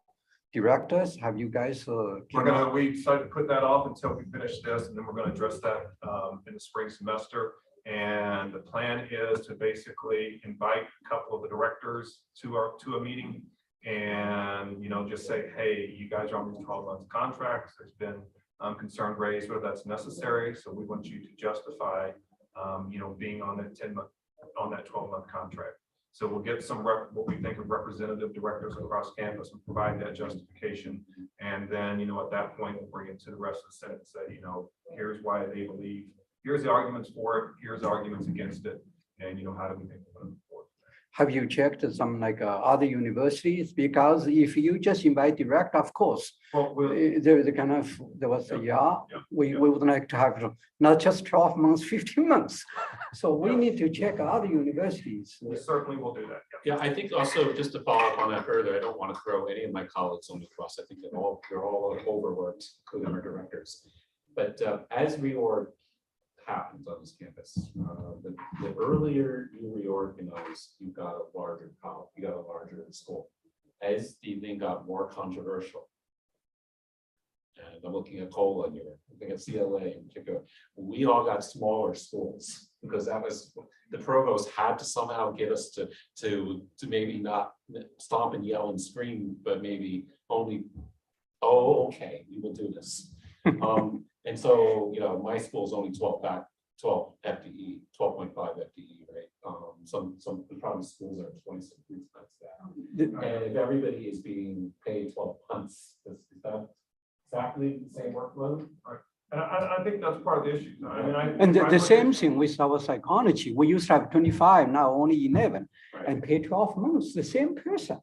directors. Have you guys? We decided to put that off until we finish this, and then we're going to address that in the spring semester. And the plan is to basically invite a couple of the directors to a meeting, and just say, hey, you guys are on these 12 month contracts. There's been concern raised whether that's necessary. So we want you to justify, being on that 12-month contract. So we'll get some what we think of representative directors across campus and provide that justification. And then, at that point, we'll bring it to the rest of the Senate and say, here's why they believe, here's the arguments for it, here's the arguments against it, and how do we think we're going to move forward. Have you checked some other universities? Because if you just invite direct, of course, there was we would like to have not just 12 months, 15 months. So we need to check other universities. We certainly will do that. Yeah, I think also, just to follow up on that further, I don't want to throw any of my colleagues on the cross. I think they're all overworked, including our directors. But as reorg happens on this campus, the earlier you reorganize, you got a larger college, you got a larger school. As the thing got more controversial, and I'm looking at COLA here, I think at CLA in particular, we all got smaller schools because that was the provost had to somehow get us to maybe not stomp and yell and scream, but maybe only, oh, okay, we will do this. And so, my school is only 12 FTE, 12.5 FTE, right? Some probably schools are 26 times that. And if everybody is being paid 12 months, is that exactly the same workload? Right. And I think that's part of the issue. And the same thing with our psychology. We used to have 25, now only 11, Right. and pay 12 months, the same person.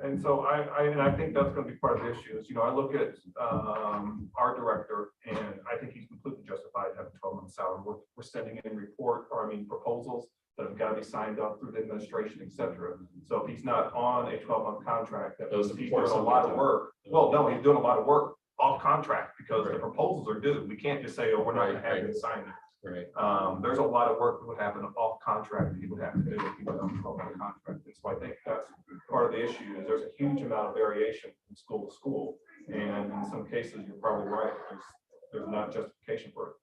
And so I think that's gonna be part of the issue is, I look at our director and I think he's completely justified having 12-month salary. We're sending in proposals that have got to be signed up through the administration, et cetera. So if he's not on a 12-month contract, that Those means he's before doing a lot of something. work. Well, no, he's doing a lot of work off contract because the proposals are due. We can't just say, oh, we're not gonna have it signed. Right. There's a lot of work that would happen off contract that he would have to do if he went on a 12-month contract. And so I think that's part of the issue is there's a huge amount of variation from school to school. And in some cases, you're probably right. There's not justification for it.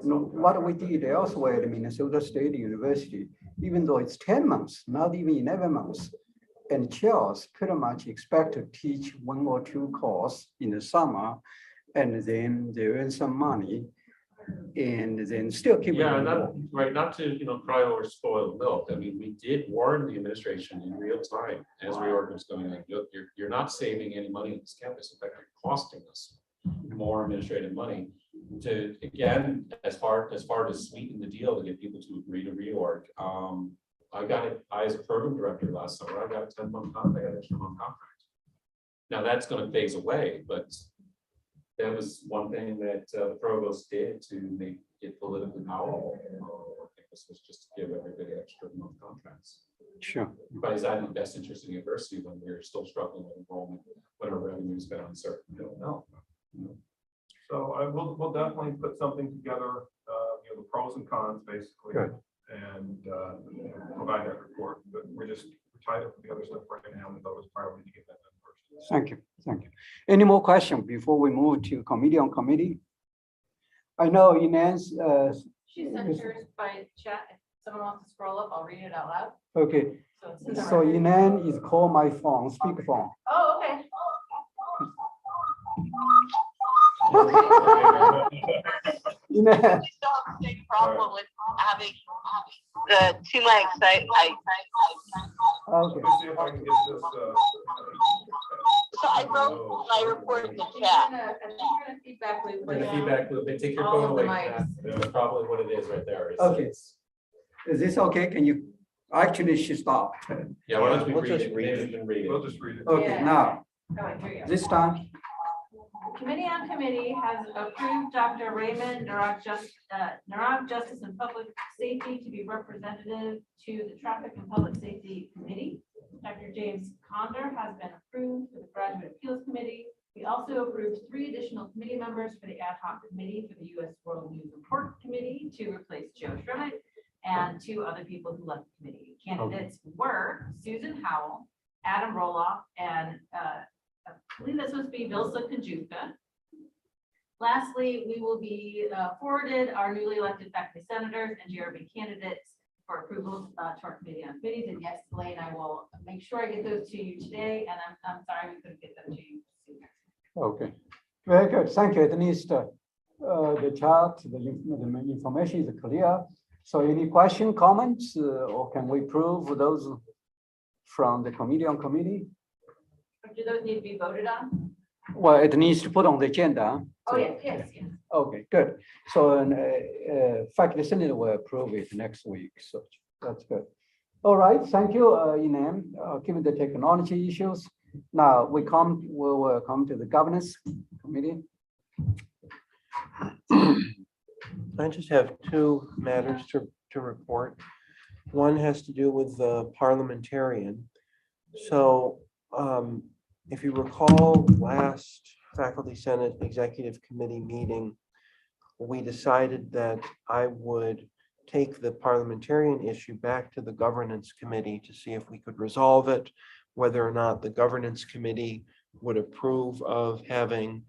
What we did elsewhere at Minnesota State University, even though it's 10 months, not even 11 months, and chairs pretty much expect to teach 1 or 2 courses in the summer, and then they earn some money, and then still keep. Yeah, it not to, cry over spoiled milk. I mean, we did warn the administration in real time as reorg was going on. You're not saving any money on this campus. In fact, you're costing us more administrative money to, again, as far to sweeten the deal to get people to agree to reorg. I as a program director last summer, I got a 10-month contract, I got an extra month contract. Now that's going to phase away, but that was one thing that the provost did to make it politically palatable. This was just to give everybody extra month contracts. Sure. But is that in the best interest of the university when we're still struggling with enrollment, when our revenue's been uncertain? I don't know. So we'll definitely put something together, the pros and cons basically. Good. And provide that report, but we're tied up with the other stuff right now, and that was priority to get that done first. Thank you. Thank you. Any more questions before we move to committee on committee? I know Inez. She sent hers by chat. If someone wants to scroll up, I'll read it out loud. Okay. So it's in the So record. Inan is call my phone, speakerphone. Oh, okay. Inez. We still have the same problem with having the two mics. Okay. Let me see if I can get this. So I wrote my report in the I think chat. we're gonna feedback loop. We're gonna feedback loop. They take your All phone of the away. mics. That's probably what it is right there. Okay. Is this okay? Can you, actually she stopped. Yeah, why don't we We'll read just it? read Maybe it. we can read it. We'll just read it. Okay, Yeah. now, Oh, here you go. this time, The Committee on Committee has approved Dr. Raymond Narag Justice and Public Safety to be representative to the Traffic and Public Safety Committee. Dr. James Conder has been approved for the Graduate Appeals Committee. We also approved 3 additional committee members for the Ad Hoc Committee for the U.S. World News Report Committee to replace Joe Shremmett and 2 other people who left the committee. Candidates were Susan Howell, Adam Roloff, and I believe that's supposed to be Vilsa Kajuka. Lastly, we will be forwarded our newly elected faculty senators and GRB candidates for approval to our committee on committees. And yes, Elaine, I will make sure I get those to you today. And I'm sorry we couldn't get them to you sooner. okay. Very good. Thank you. At least the chart, the information is clear. So any question, comments, or can we prove those from the committee on committee? Or do those need to be voted on? Well, it needs to put on the agenda. Oh, yes, yes, yes. Okay, good. So faculty senate will approve it next week. So that's good. All right, thank you, Inem. Given the technology issues, now we will come to the governance committee. I just have 2 matters to report. One has to do with the parliamentarian. So if you recall, last Faculty Senate Executive Committee meeting, we decided that I would take the parliamentarian issue back to the governance committee to see if we could resolve it, whether or not the governance committee would approve of having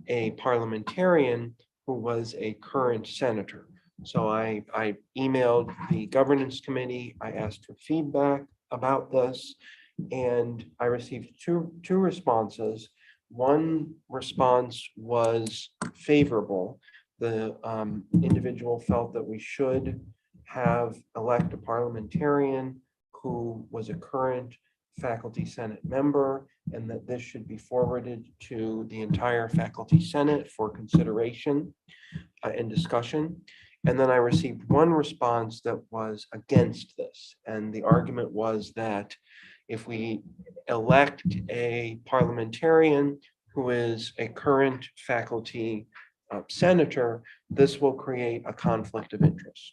a parliamentarian who was a current senator. So I emailed the governance committee. I asked for feedback about this, and I received two responses. One response was favorable. The individual felt that we should elect a parliamentarian who was a current faculty senate member, and that this should be forwarded to the entire faculty senate for consideration and discussion. And then I received one response that was against this. And the argument was that if we elect a parliamentarian who is a current faculty senator, this will create a conflict of interest.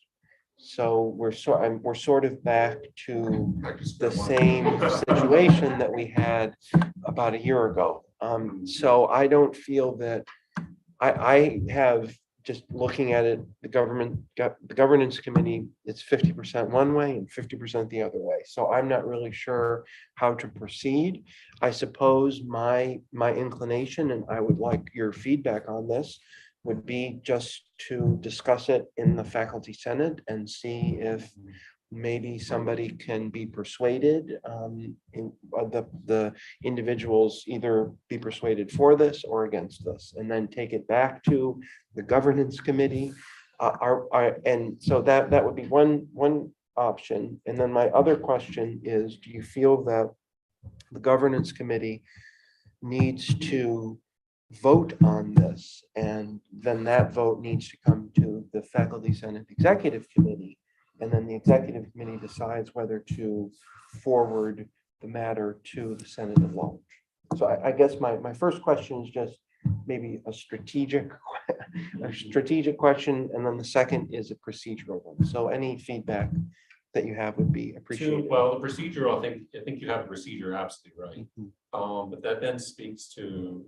So we're sort of back to the same situation that we had about a year ago. So I don't feel that, I have, just looking at it, the governance committee, it's 50% one way and 50% the other way. So I'm not really sure how to proceed. I suppose my inclination, and I would like your feedback on this, would be just to discuss it in the faculty senate and see if maybe somebody can be persuaded, the individuals either be persuaded for this or against this, and then take it back to the governance committee. And so that would be one option. And then my other question is, do you feel that the governance committee needs to vote on this, and then that vote needs to come to the faculty senate executive committee, and then the executive committee decides whether to forward the matter to the Senate at large? So I guess my first question is just maybe a strategic question, and then the second is a procedural one. So any feedback that you have would be appreciated. Well, the procedural, I think you have a procedure absolutely right. But that then speaks to,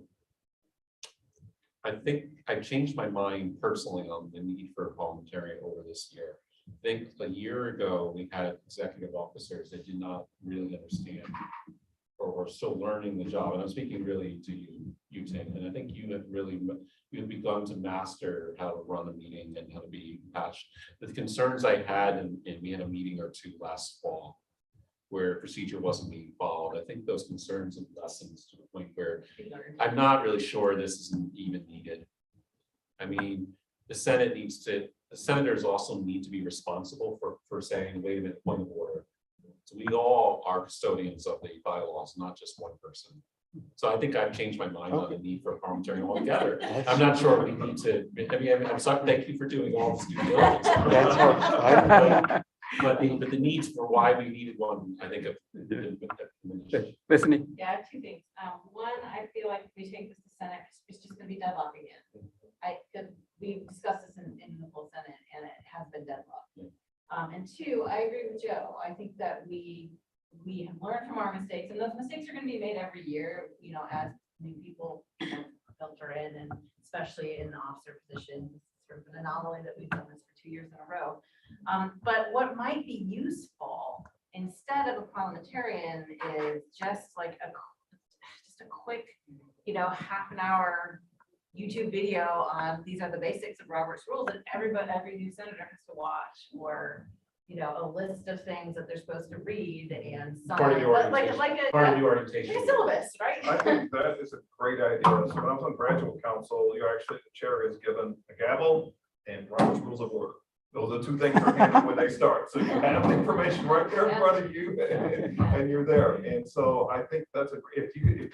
I think I changed my mind personally on the need for a parliamentarian over this year. I think a year ago, we had executive officers that did not really understand or were still learning the job. And I'm speaking really to you, Tim, and I think you've begun to master how to run a meeting and how to be patched. The concerns I had, and we had a meeting or two last fall where procedure wasn't being followed. I think those concerns have lessened to the point where I'm not really sure this isn't even needed. I mean, the senators also need to be responsible for saying, wait a minute, point of order. So we all are custodians of the bylaws, not just one person. So I think I've changed my mind on the need for a parliamentarian altogether. I'm not sure we need to, I'm sorry, thank you for doing all this due diligence. That's all. But the needs for why we needed one, I think. Bethany, Yeah, I have two things. One, I feel like if we take this to Senate, it's just gonna be deadlocked again. We discussed this in the full Senate, and it has been deadlocked. And two, I agree with Joe. I think that we have learned from our mistakes, and those mistakes are gonna be made every year, as new people filter in, and especially in the officer position. It's sort of an anomaly that we've done this for 2 years in a row. But what might be useful instead of a parliamentarian is just like a quick, half an hour YouTube video on these are the basics of Robert's rules that every new senator has to watch, or a list of things that they're supposed to read and sign. Part of the like a orientation. syllabus, right? I think that is a great idea. So when I was on graduate council, the chair is given a gavel and Robert's Rules of Order. Those are two things are handed when they start. So you have the information right there in front of you, and you're there. And so I think that's if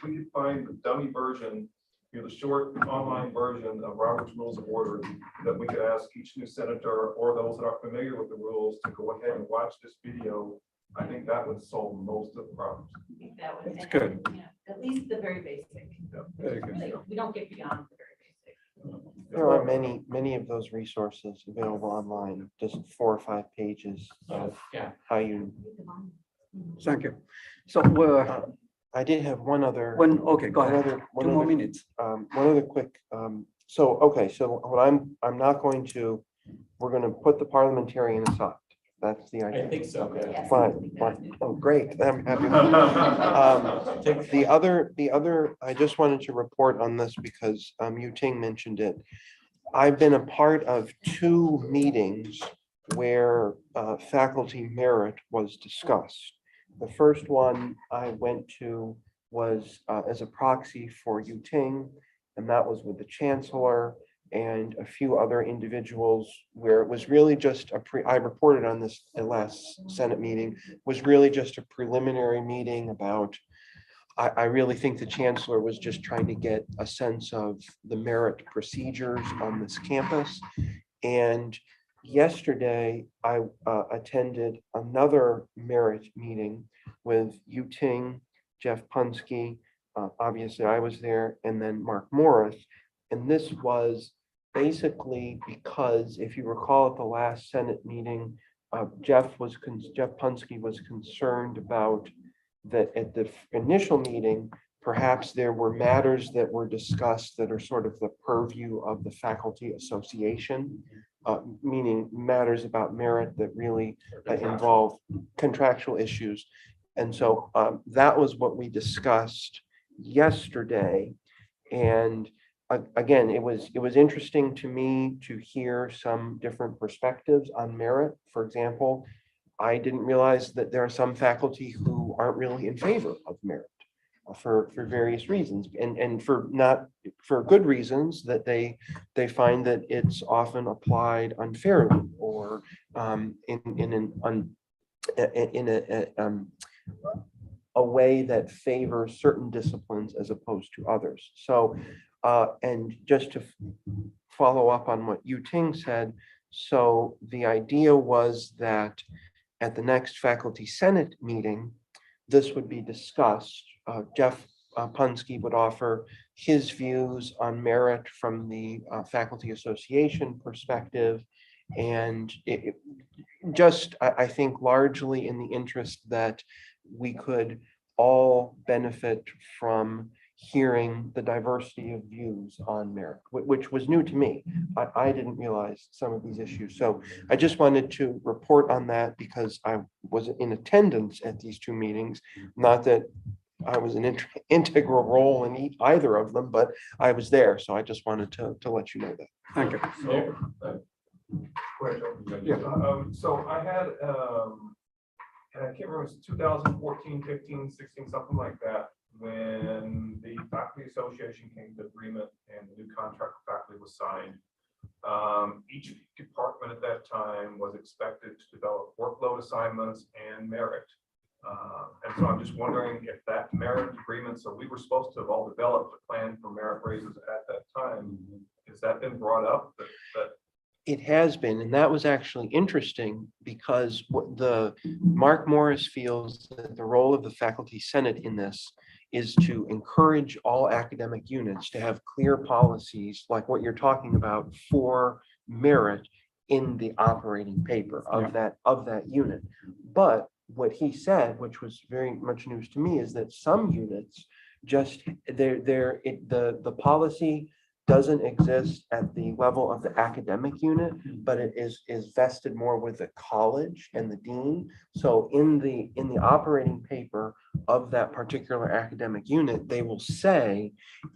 we could find the dummy version, the short online version of Robert's Rules of Order that we could ask each new senator or those that are familiar with the rules to go ahead and watch this video, I think that would solve most of the problems. I think that would, That's good. At least the very basic. Very good. Like, we don't get beyond the very basic. There are many of those resources available online, just 4 or 5 pages of Yeah. how you. Thank you. So I did have one other. okay, go ahead. 2 more minutes. One other quick, so what I'm not going to, we're going to put the parliamentarian aside. That's the idea. I think so. Okay, Yes. fine. Oh, great. I'm happy. The other, I just wanted to report on this because Yu Ting mentioned it. I've been a part of 2 meetings where faculty merit was discussed. The first one I went to was as a proxy for Yu Ting, and that was with the chancellor and a few other individuals, where it was really just I reported on this at last Senate meeting, was really just a preliminary meeting about, I really think the chancellor was just trying to get a sense of the merit procedures on this campus. And yesterday, I attended another merit meeting with Yu Ting, Jeff Punske, obviously I was there, and then Mark Morris. And this was basically because, if you recall at the last Senate meeting, Jeff Punske was concerned about that at the initial meeting, perhaps there were matters that were discussed that are sort of the purview of the faculty association, meaning matters about merit that really involve contractual issues. And so that was what we discussed yesterday. And again, it was interesting to me to hear some different perspectives on merit. For example, I didn't realize that there are some faculty who aren't really in favor of merit for various reasons, and for good reasons, that they find that it's often applied unfairly or in a way that favors certain disciplines as opposed to others. So, and just to follow up on what Yu Ting said, so the idea was that at the next faculty senate meeting, this would be discussed. Jeff Punske would offer his views on merit from the faculty association perspective. And I think largely in the interest that we could all benefit from hearing the diversity of views on merit, which was new to me. I didn't realize some of these issues. So I just wanted to report on that because I was in attendance at these two meetings. Not that I was an integral role in either of them, but I was there. So I just wanted to let you know that. Thank you. So, so I had, and I can't remember, it was 2014, 15, 16, something like that, when the faculty association came to agreement and the new contract for faculty was signed. Each department at that time was expected to develop workload assignments and merit. And so I'm just wondering if that merit agreement, so we were supposed to have all developed a plan for merit raises at that time. Has that been brought up? That It has been, and that was actually interesting because what the Mark Morris feels that the role of the faculty senate in this is to encourage all academic units to have clear policies like what you're talking about for merit in the operating paper of that unit. But what he said, which was very much news to me, is that some units just the policy doesn't exist at the level of the academic unit, but it is vested more with the college and the dean. So in the operating paper of that particular academic unit, they will say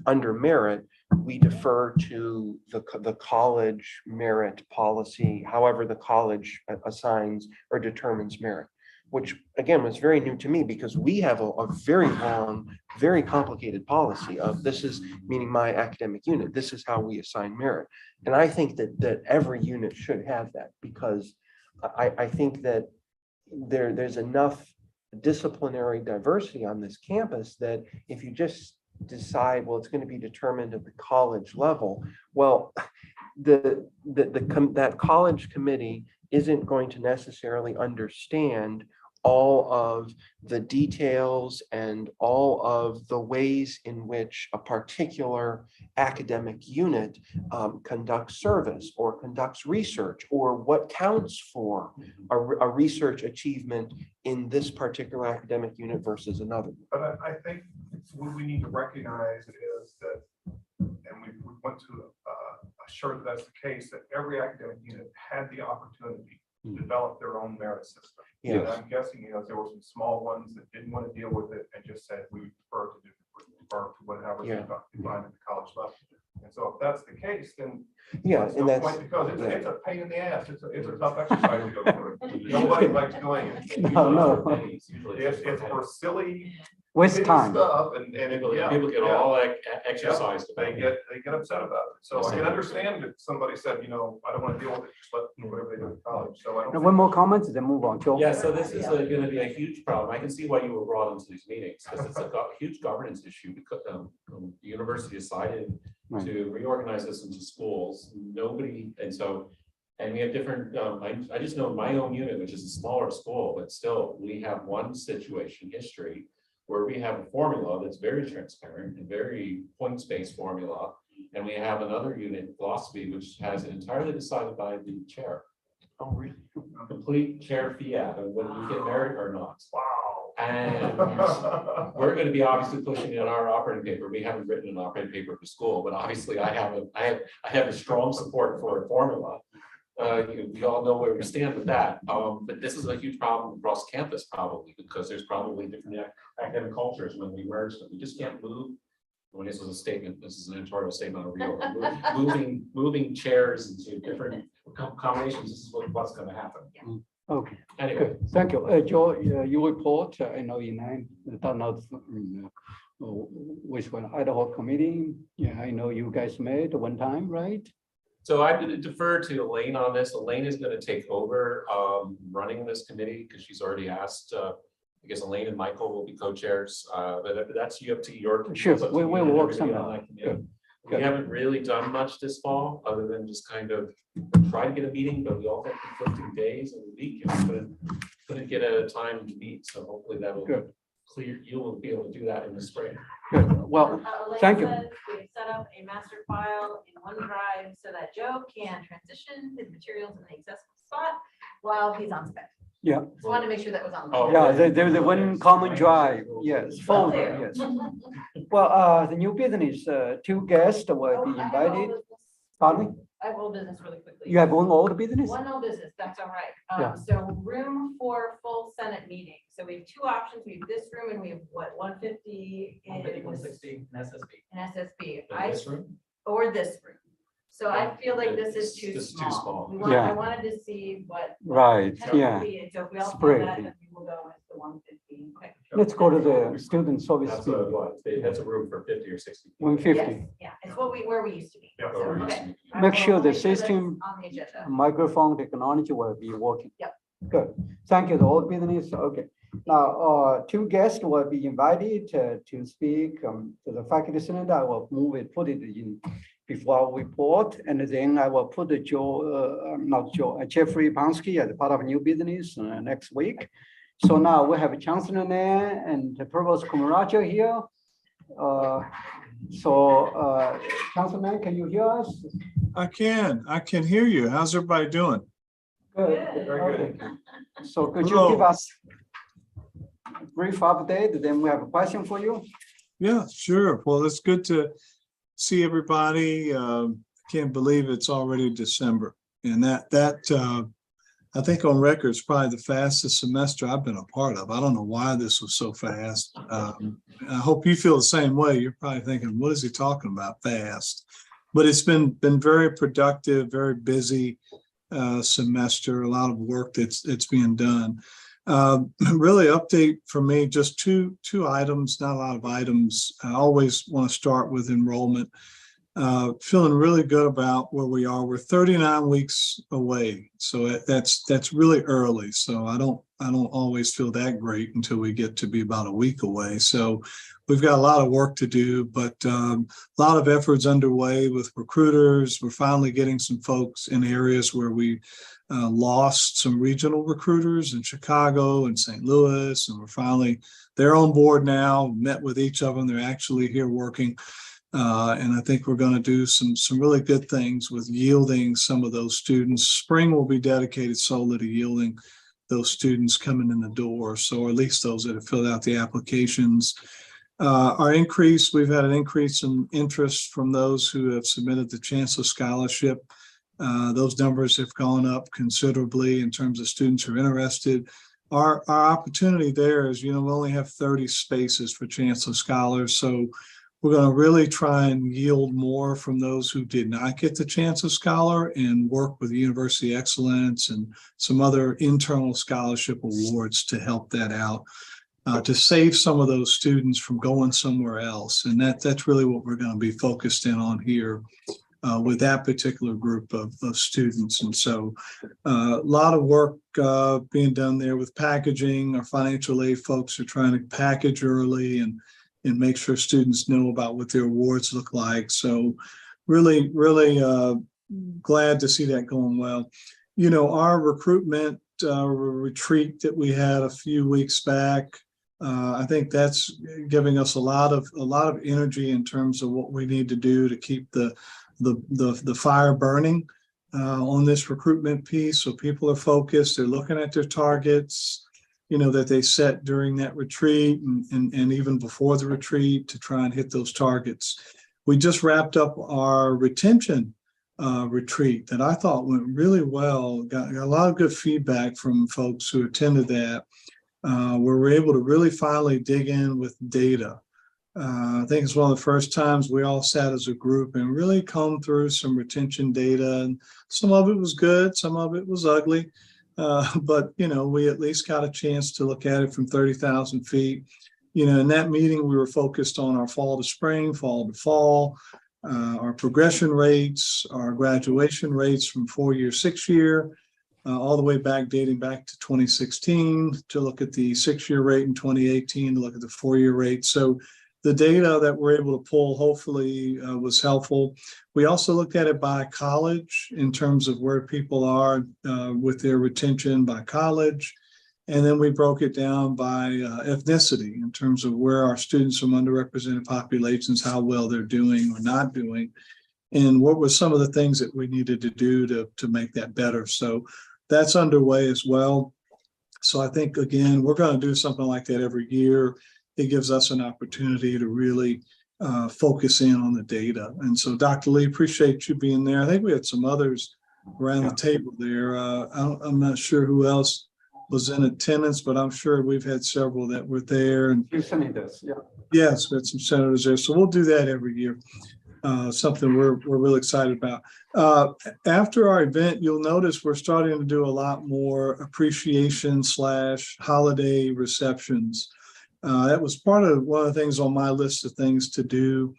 under merit, we defer to the college merit policy, however the college assigns or determines merit, which again was very new to me because we have a very long, very complicated policy of this is meaning my academic unit. This is how we assign merit. And I think that every unit should have that because I think that there's enough disciplinary diversity on this campus that if you just decide, well, it's going to be determined at the college level, well, that college committee isn't going to necessarily understand all of the details and all of the ways in which a particular academic unit conducts service or conducts research or what counts for a research achievement in this particular academic unit versus another. But I think what we need to recognize is that, and we want to assure that that's the case, that every academic unit had the opportunity to develop their own merit system. Yes. And I'm guessing, there were some small ones that didn't want to deal with it and just said we defer to whatever Yeah. defined at the college level. And so if that's the case, then Yeah, there's and no that's point, because yeah. it's a pain in the ass. It's a tough exercise to go through. Nobody likes doing it. No. It's for silly Waste silly time. stuff, and People yeah, get yeah. all exercised about They it. get upset about it. So I can understand if somebody said, I don't want to deal with it, just let whatever they do in college. So I don't. Now, think- one more comment, then move on. Joe? Yeah, so this is going to be a huge problem. I can see why you were brought into these meetings, because it's a huge governance issue. Because the university decided Right. to reorganize this into schools. Nobody, and so And we have different, I just know my own unit, which is a smaller school, but still, we have one situation, history, where we have a formula that's very transparent and very points-based formula. And we have another unit, philosophy, which has it entirely decided by the chair. Oh, really? Complete chair fiat of whether you get married or not. Wow. And we're going to be obviously pushing it on our operating paper. We haven't written an operating paper for school, but obviously I have a strong support for a formula. We all know where we stand with that. But this is a huge problem across campus probably, because there's probably different academic cultures when we merge them. We just can't move. When this was a statement, this is an editorial statement of real, moving chairs into different combinations. This is what's going to happen. Okay, Anyway, good. Thank you. Joe, you report, I know in done out with one Idaho committee. Yeah, I know you guys met one time, right? so I did defer to Elaine on this. Elaine is going to take over running this committee because she's already asked. I guess Elaine and Michael will be co-chairs, but that's up to your. Sure, it's up to we you will and work everybody somehow. on that committee. Good. We haven't really done much this fall, other than just kind of try to get a meeting, but we all have conflicting days in the week, and we couldn't get a time to meet. So hopefully that will Good. clear. You will be able to do that in the spring. Good. Well, Elaine thank you. said we've set up a master file in OneDrive so that Joe can transition his materials in the accessible spot while he's on spec. Yeah. Just wanted to make sure that was on. Oh, Yeah, there's the one common drive, yes, folder, yes. Well, the new business, 2 guests will be invited. Pardon me? I have old business really quickly. You have one old business? One old business, that's all right. Yeah. So room for full Senate meeting. So we have 2 options. We have this room and we have what, 150 in 150, 160, and SSB. SSB. This room? Or this room. So I feel like this is too This is too small. small. Yeah. I wanted to see what. Right, potential yeah. would be, and so if we all Spread. do that, then we will go with the 150. Okay. Let's go to the student service. That's a room for 50 or 60. 150. Yes, yeah, it's where we used to be. Yeah, So, where we used okay. to be. I Make will sure the make that's system- On the agenda. Microphone technology will be working. Yep. Good. Thank you, the old business. Okay. Now, 2 guests will be invited to speak to the faculty senate. I will put it in before our report, and then I will put Jeffrey Pansky as part of new business next week. So now we have Chancellor Nan and Provost Kumaraja here. Chancellor Nan, can you hear us? I can hear you. How's everybody doing? Good. Very good. Okay. So could you Hello. give us a brief update, then we have a question for you? Yeah, sure. Well, it's good to see everybody. Can't believe it's already December. And that I think on record is probably the fastest semester I've been a part of. I don't know why this was so fast. I hope you feel the same way. You're probably thinking, what is he talking about fast? But it's been very productive, very busy semester, a lot of work that's being done. Really update for me, just two items, not a lot of items. I always want to start with enrollment. Feeling really good about where we are. We're 39 weeks away. So that's really early. So I don't always feel that great until we get to be about a week away. So we've got a lot of work to do, but a lot of efforts underway with recruiters. We're finally getting some folks in areas where we lost some regional recruiters in Chicago and St. Louis, and they're on board now, met with each of them. They're actually here working. And I think we're going to do some really good things with yielding some of those students. Spring will be dedicated solely to yielding those students coming in the door. So at least those that have filled out the applications. We've had an increase in interest from those who have submitted the Chancellor Scholarship. Those numbers have gone up considerably in terms of students who are interested. Our opportunity there is, we only have 30 spaces for Chancellor Scholars. So we're going to really try and yield more from those who did not get the Chancellor Scholar and work with University Excellence and some other internal scholarship awards to help that out, to save some of those students from going somewhere else. And that's really what we're going to be focused in on here with that particular group of students. And so a lot of work being done there with packaging. Our financial aid folks are trying to package early and make sure students know about what their awards look like. So really glad to see that going well. You know, our recruitment retreat that we had a few weeks back, I think that's giving us a lot of energy in terms of what we need to do to keep the fire burning on this recruitment piece. So people are focused, they're looking at their targets, you know, that they set during that retreat and even before the retreat to try and hit those targets. We just wrapped up our retention retreat that I thought went really well. Got a lot of good feedback from folks who attended that, where we're able to really finally dig in with data. I think it's one of the first times we all sat as a group and really combed through some retention data, and some of it was good, some of it was ugly. But, you know, we at least got a chance to look at it from 30,000 feet. You know, in that meeting, we were focused on our fall to spring, fall to fall, our progression rates, our graduation rates from 4-year, 6-year, all the way back, dating back to 2016, to look at the 6-year rate in 2018, to look at the 4-year rate. So the data that we're able to pull hopefully was helpful. We also looked at it by college in terms of where people are with their retention by college. And then we broke it down by ethnicity in terms of where our students from underrepresented populations, how well they're doing or not doing, and what were some of the things that we needed to do to make that better. So that's underway as well. So I think, again, we're going to do something like that every year. It gives us an opportunity to really focus in on the data. And so, Dr. Lee, appreciate you being there. I think we had some others around the table there. I'm not sure who else was in attendance, but I'm sure we've had several that were there. And few senators, yeah. yes, we had some senators there. So we'll do that every year. Something we're really excited about. After our event, you'll notice we're starting to do a lot more appreciation / holiday receptions. That was part of one of the things on my list of things to do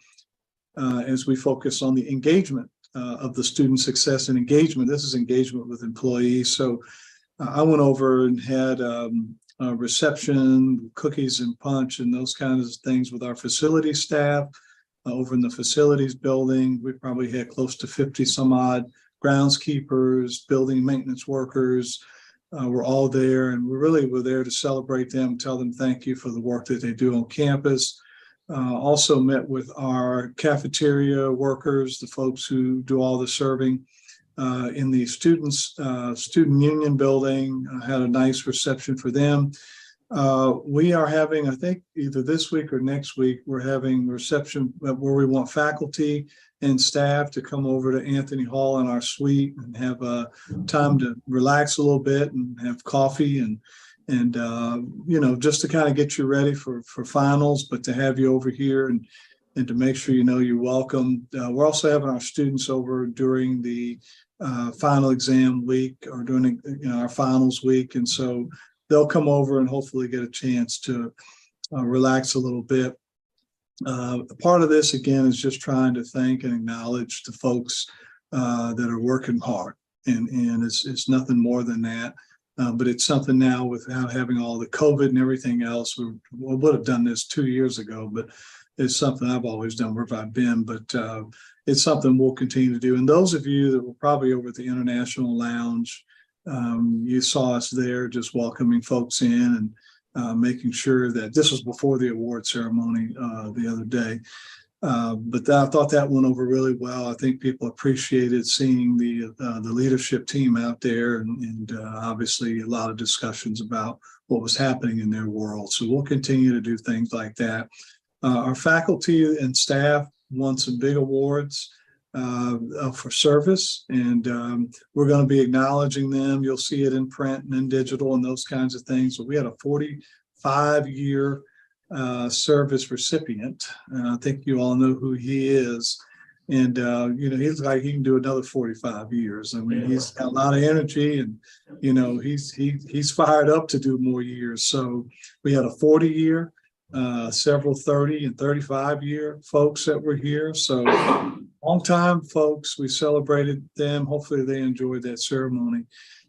as we focus on the engagement of the student success and engagement. This is engagement with employees. So I went over and had a reception, cookies and punch and those kinds of things with our facility staff over in the facilities building. We probably had close to 50 some odd groundskeepers, building maintenance workers. We're all there, and we really were there to celebrate them, tell them thank you for the work that they do on campus. Also met with our cafeteria workers, the folks who do all the serving in the student union building. Had a nice reception for them. We are having, I think either this week or next week, we're having a reception where we want faculty and staff to come over to Anthony Hall in our suite and have time to relax a little bit and have coffee and you know, just to kind of get you ready for finals, but to have you over here and to make sure you know you're welcome. We're also having our students over during the final exam week or during our finals week, and so they'll come over and hopefully get a chance to relax a little bit. Part of this, again, is just trying to thank and acknowledge the folks that are working hard, and it's nothing more than that. But it's something now without having all the COVID and everything else. We would have done this 2 years ago, but it's something I've always done wherever I've been. But it's something we'll continue to do. And those of you that were probably over at the International Lounge, you saw us there just welcoming folks in and making sure that this was before the award ceremony the other day. But I thought that went over really well. I think people appreciated seeing the leadership team out there, and obviously a lot of discussions about what was happening in their world. So we'll continue to do things like that. Our faculty and staff won some big awards for service, and we're going to be acknowledging them. You'll see it in print and in digital and those kinds of things. So we had a 45-year service recipient. I think you all know who he is. And, he's like, he can do another 45 years. I mean, he's got a lot of energy, and, he's fired up to do more years. So we had a 40-year, several 30 and 35-year folks that were here. So long time folks, we celebrated them. Hopefully they enjoyed that ceremony.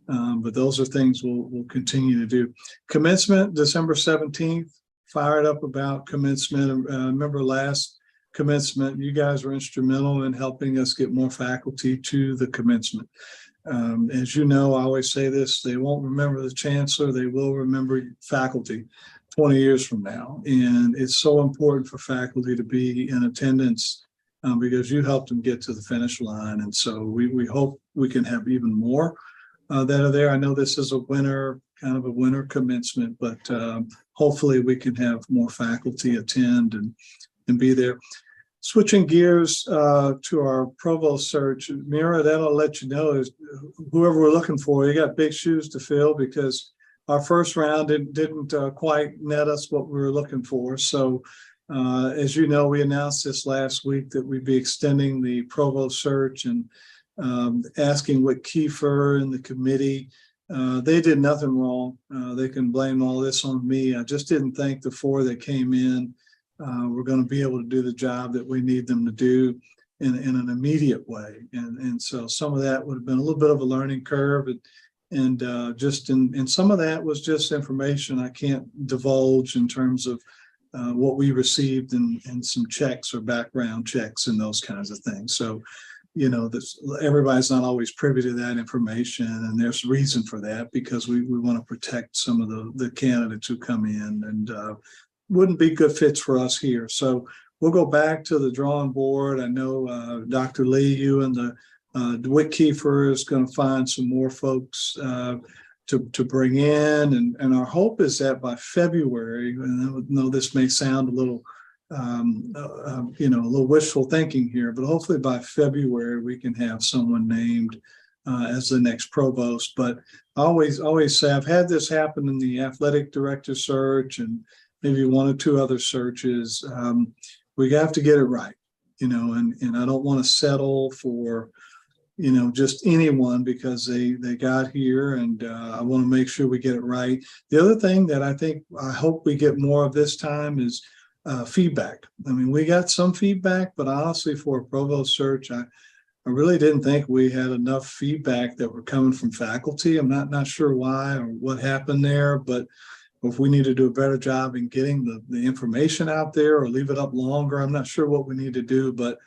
But those are things we'll continue to do. Commencement, December 17th, fired up about commencement. Remember last commencement. You guys were instrumental in helping us get more faculty to the commencement. As you know, I always say this, they won't remember the chancellor, they will remember faculty 20 years from now. And it's so important for faculty to be in attendance because you helped them get to the finish line. And so we hope we can have even more that are there. I know this is a winter, kind of a winter commencement, but hopefully we can have more faculty attend and be there. Switching gears to our provost search, Mira, that'll let you know is whoever we're looking for, you got big shoes to fill because our first round didn't quite net us what we were looking for. So as you know, we announced this last week that we'd be extending the provost search and asking Whit Kiefer and the committee. They did nothing wrong. They can blame all this on me. I just didn't think the four that came in we're going to be able to do the job that we need them to do in an immediate way. And so some of that would have been a little bit of a learning curve. And some of that was just information I can't divulge in terms of what we received and some checks or background checks and those kinds of things. So, you know, everybody's not always privy to that information. And there's reason for that because we want to protect some of the candidates who come in and wouldn't be good fits for us here. So we'll go back to the drawing board. I know Dr. Lee, you and the Whit Kiefer is going to find some more folks to bring in. And our hope is that by February, and I know this may sound a little, a little wishful thinking here, but hopefully by February, we can have someone named as the next provost. But I always say I've had this happen in the athletic director search and maybe one or two other searches. We have to get it right, and I don't want to settle for, just anyone because they got here, and I want to make sure we get it right. The other thing that I hope we get more of this time is feedback. I mean, we got some feedback, but honestly, for a provost search, I really didn't think we had enough feedback that were coming from faculty. I'm not sure why or what happened there, but if we need to do a better job in getting the information out there or leave it up longer, I'm not sure what we need to do, but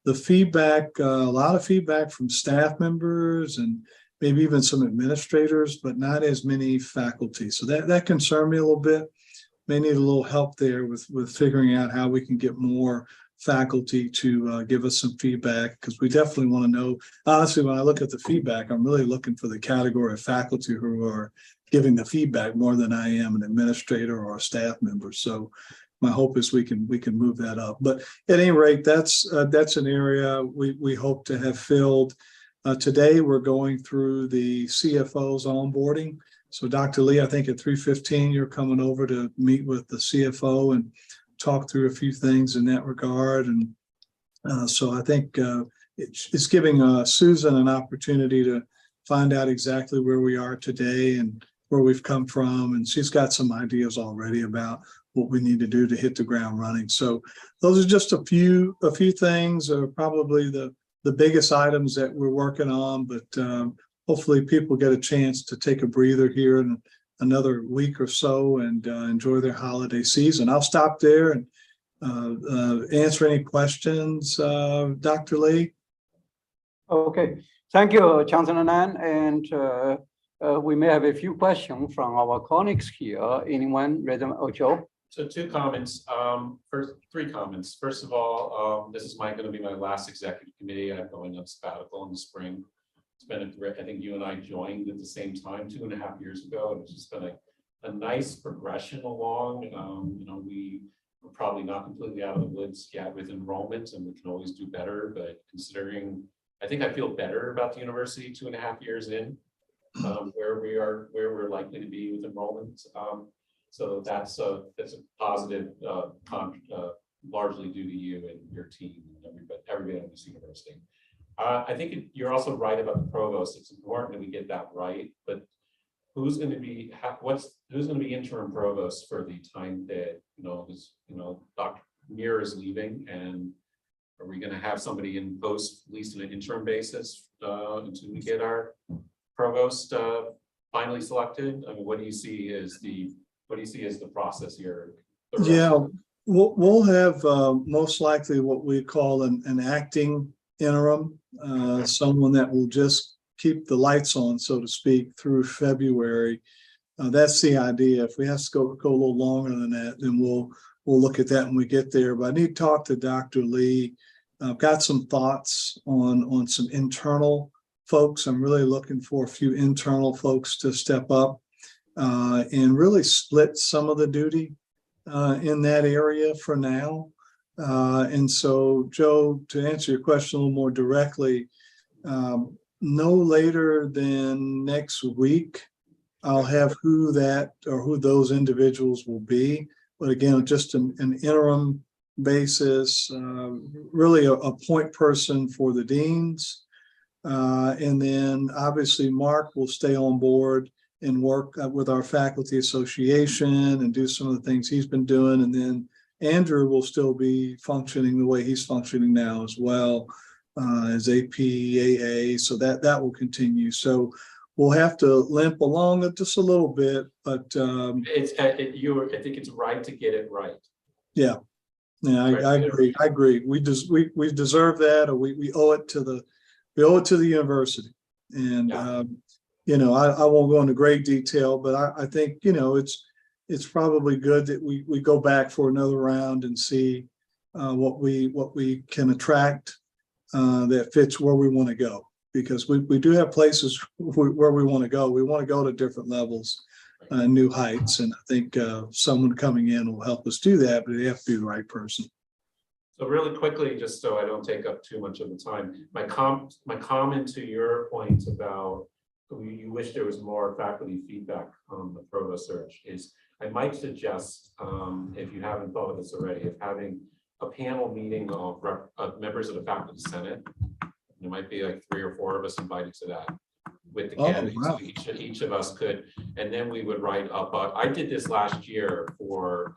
the feedback, a lot of feedback from staff members and maybe even some administrators, but not as many faculty. So that concerned me a little bit. May need a little help there with figuring out how we can get more faculty to give us some feedback, because we definitely want to know. Honestly, when I look at the feedback, I'm really looking for the category of faculty who are giving the feedback more than I am an administrator or a staff member. So my hope is we can move that up. But at any rate, that's an area we hope to have filled. Today, we're going through the CFO's onboarding. So Dr. Lee, I think at 3:15, you're coming over to meet with the CFO and talk through a few things in that regard. And so I think it's giving Susan an opportunity to find out exactly where we are today and where we've come from. And she's got some ideas already about what we need to do to hit the ground running. So those are just a few things, probably the biggest items that we're working on, but hopefully people get a chance to take a breather here in another week or so and enjoy their holiday season. I'll stop there and answer any questions, Dr. Lee. Okay, thank you, Chancellor Nan. And we may have a few questions from our colleagues here. Anyone, Joe? So three comments. First of all, this is going to be my last executive committee. I'm going on sabbatical in the spring. It's been I think you and I joined at the same time 2.5 years ago, and it's just been a nice progression along. We're probably not completely out of the woods yet with enrollment, and we can always do better. But considering, I think I feel better about the university 2.5 years in, where we're likely to be with enrollment. So that's a positive, largely due to you and your team and everybody at this university. I think you're also right about the provost. It's important that we get that right. But who's going to be interim provost for the time that Dr. Muir is leaving, and are we going to have somebody in post at least on an interim basis until we get our provost finally selected? I mean, what do you see as the process here? Yeah, We'll have most likely what we call an acting interim, someone that will just keep the lights on, so to speak, through February. That's the idea. If we have to go a little longer than that, then we'll look at that when we get there. But I need to talk to Dr. Lee. I've got some thoughts on some internal folks. I'm really looking for a few internal folks to step up and really split some of the duty in that area for now. And so, Joe, to answer your question a little more directly, no later than next week, I'll have who those individuals will be. But again, just an interim basis, really a point person for the deans. And then obviously Mark will stay on board and work with our faculty association and do some of the things he's been doing. And then Andrew will still be functioning the way he's functioning now as well, as APAA. So that will continue. So we'll have to limp along it just a little bit, but I think it's right to get it right. yeah, I agree. We deserve that, or we owe it to the university. And I won't go into great detail, but I think it's probably good that we go back for another round and see what we can attract that fits where we want to go. Because we do have places where we want to go. We want to go to different levels, new heights. And I think someone coming in will help us do that, but they have to be the right person. So really quickly, just so I don't take up too much of the time, my comment to your point about you wish there was more faculty feedback on the provost search is I might suggest, if you haven't thought of this already, of having a panel meeting of members of the faculty senate. There might be like 3 or 4 of us invited to that with the candidates. Wow. So each of us could, and then we would write up. I did this last year for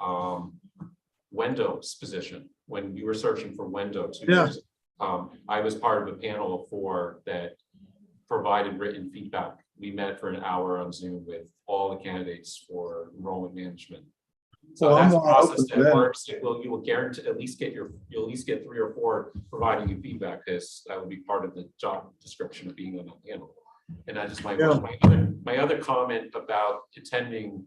Wendo's position when you were searching for Wendo 2 years. I was part of a panel of 4 that provided written feedback. We met for an hour on Zoom with all the candidates for enrollment management. So that's a process that works. You will guarantee you'll at least get 3 or 4 providing you feedback, because that would be part of the job description of being on that panel. And I just my other comment about attending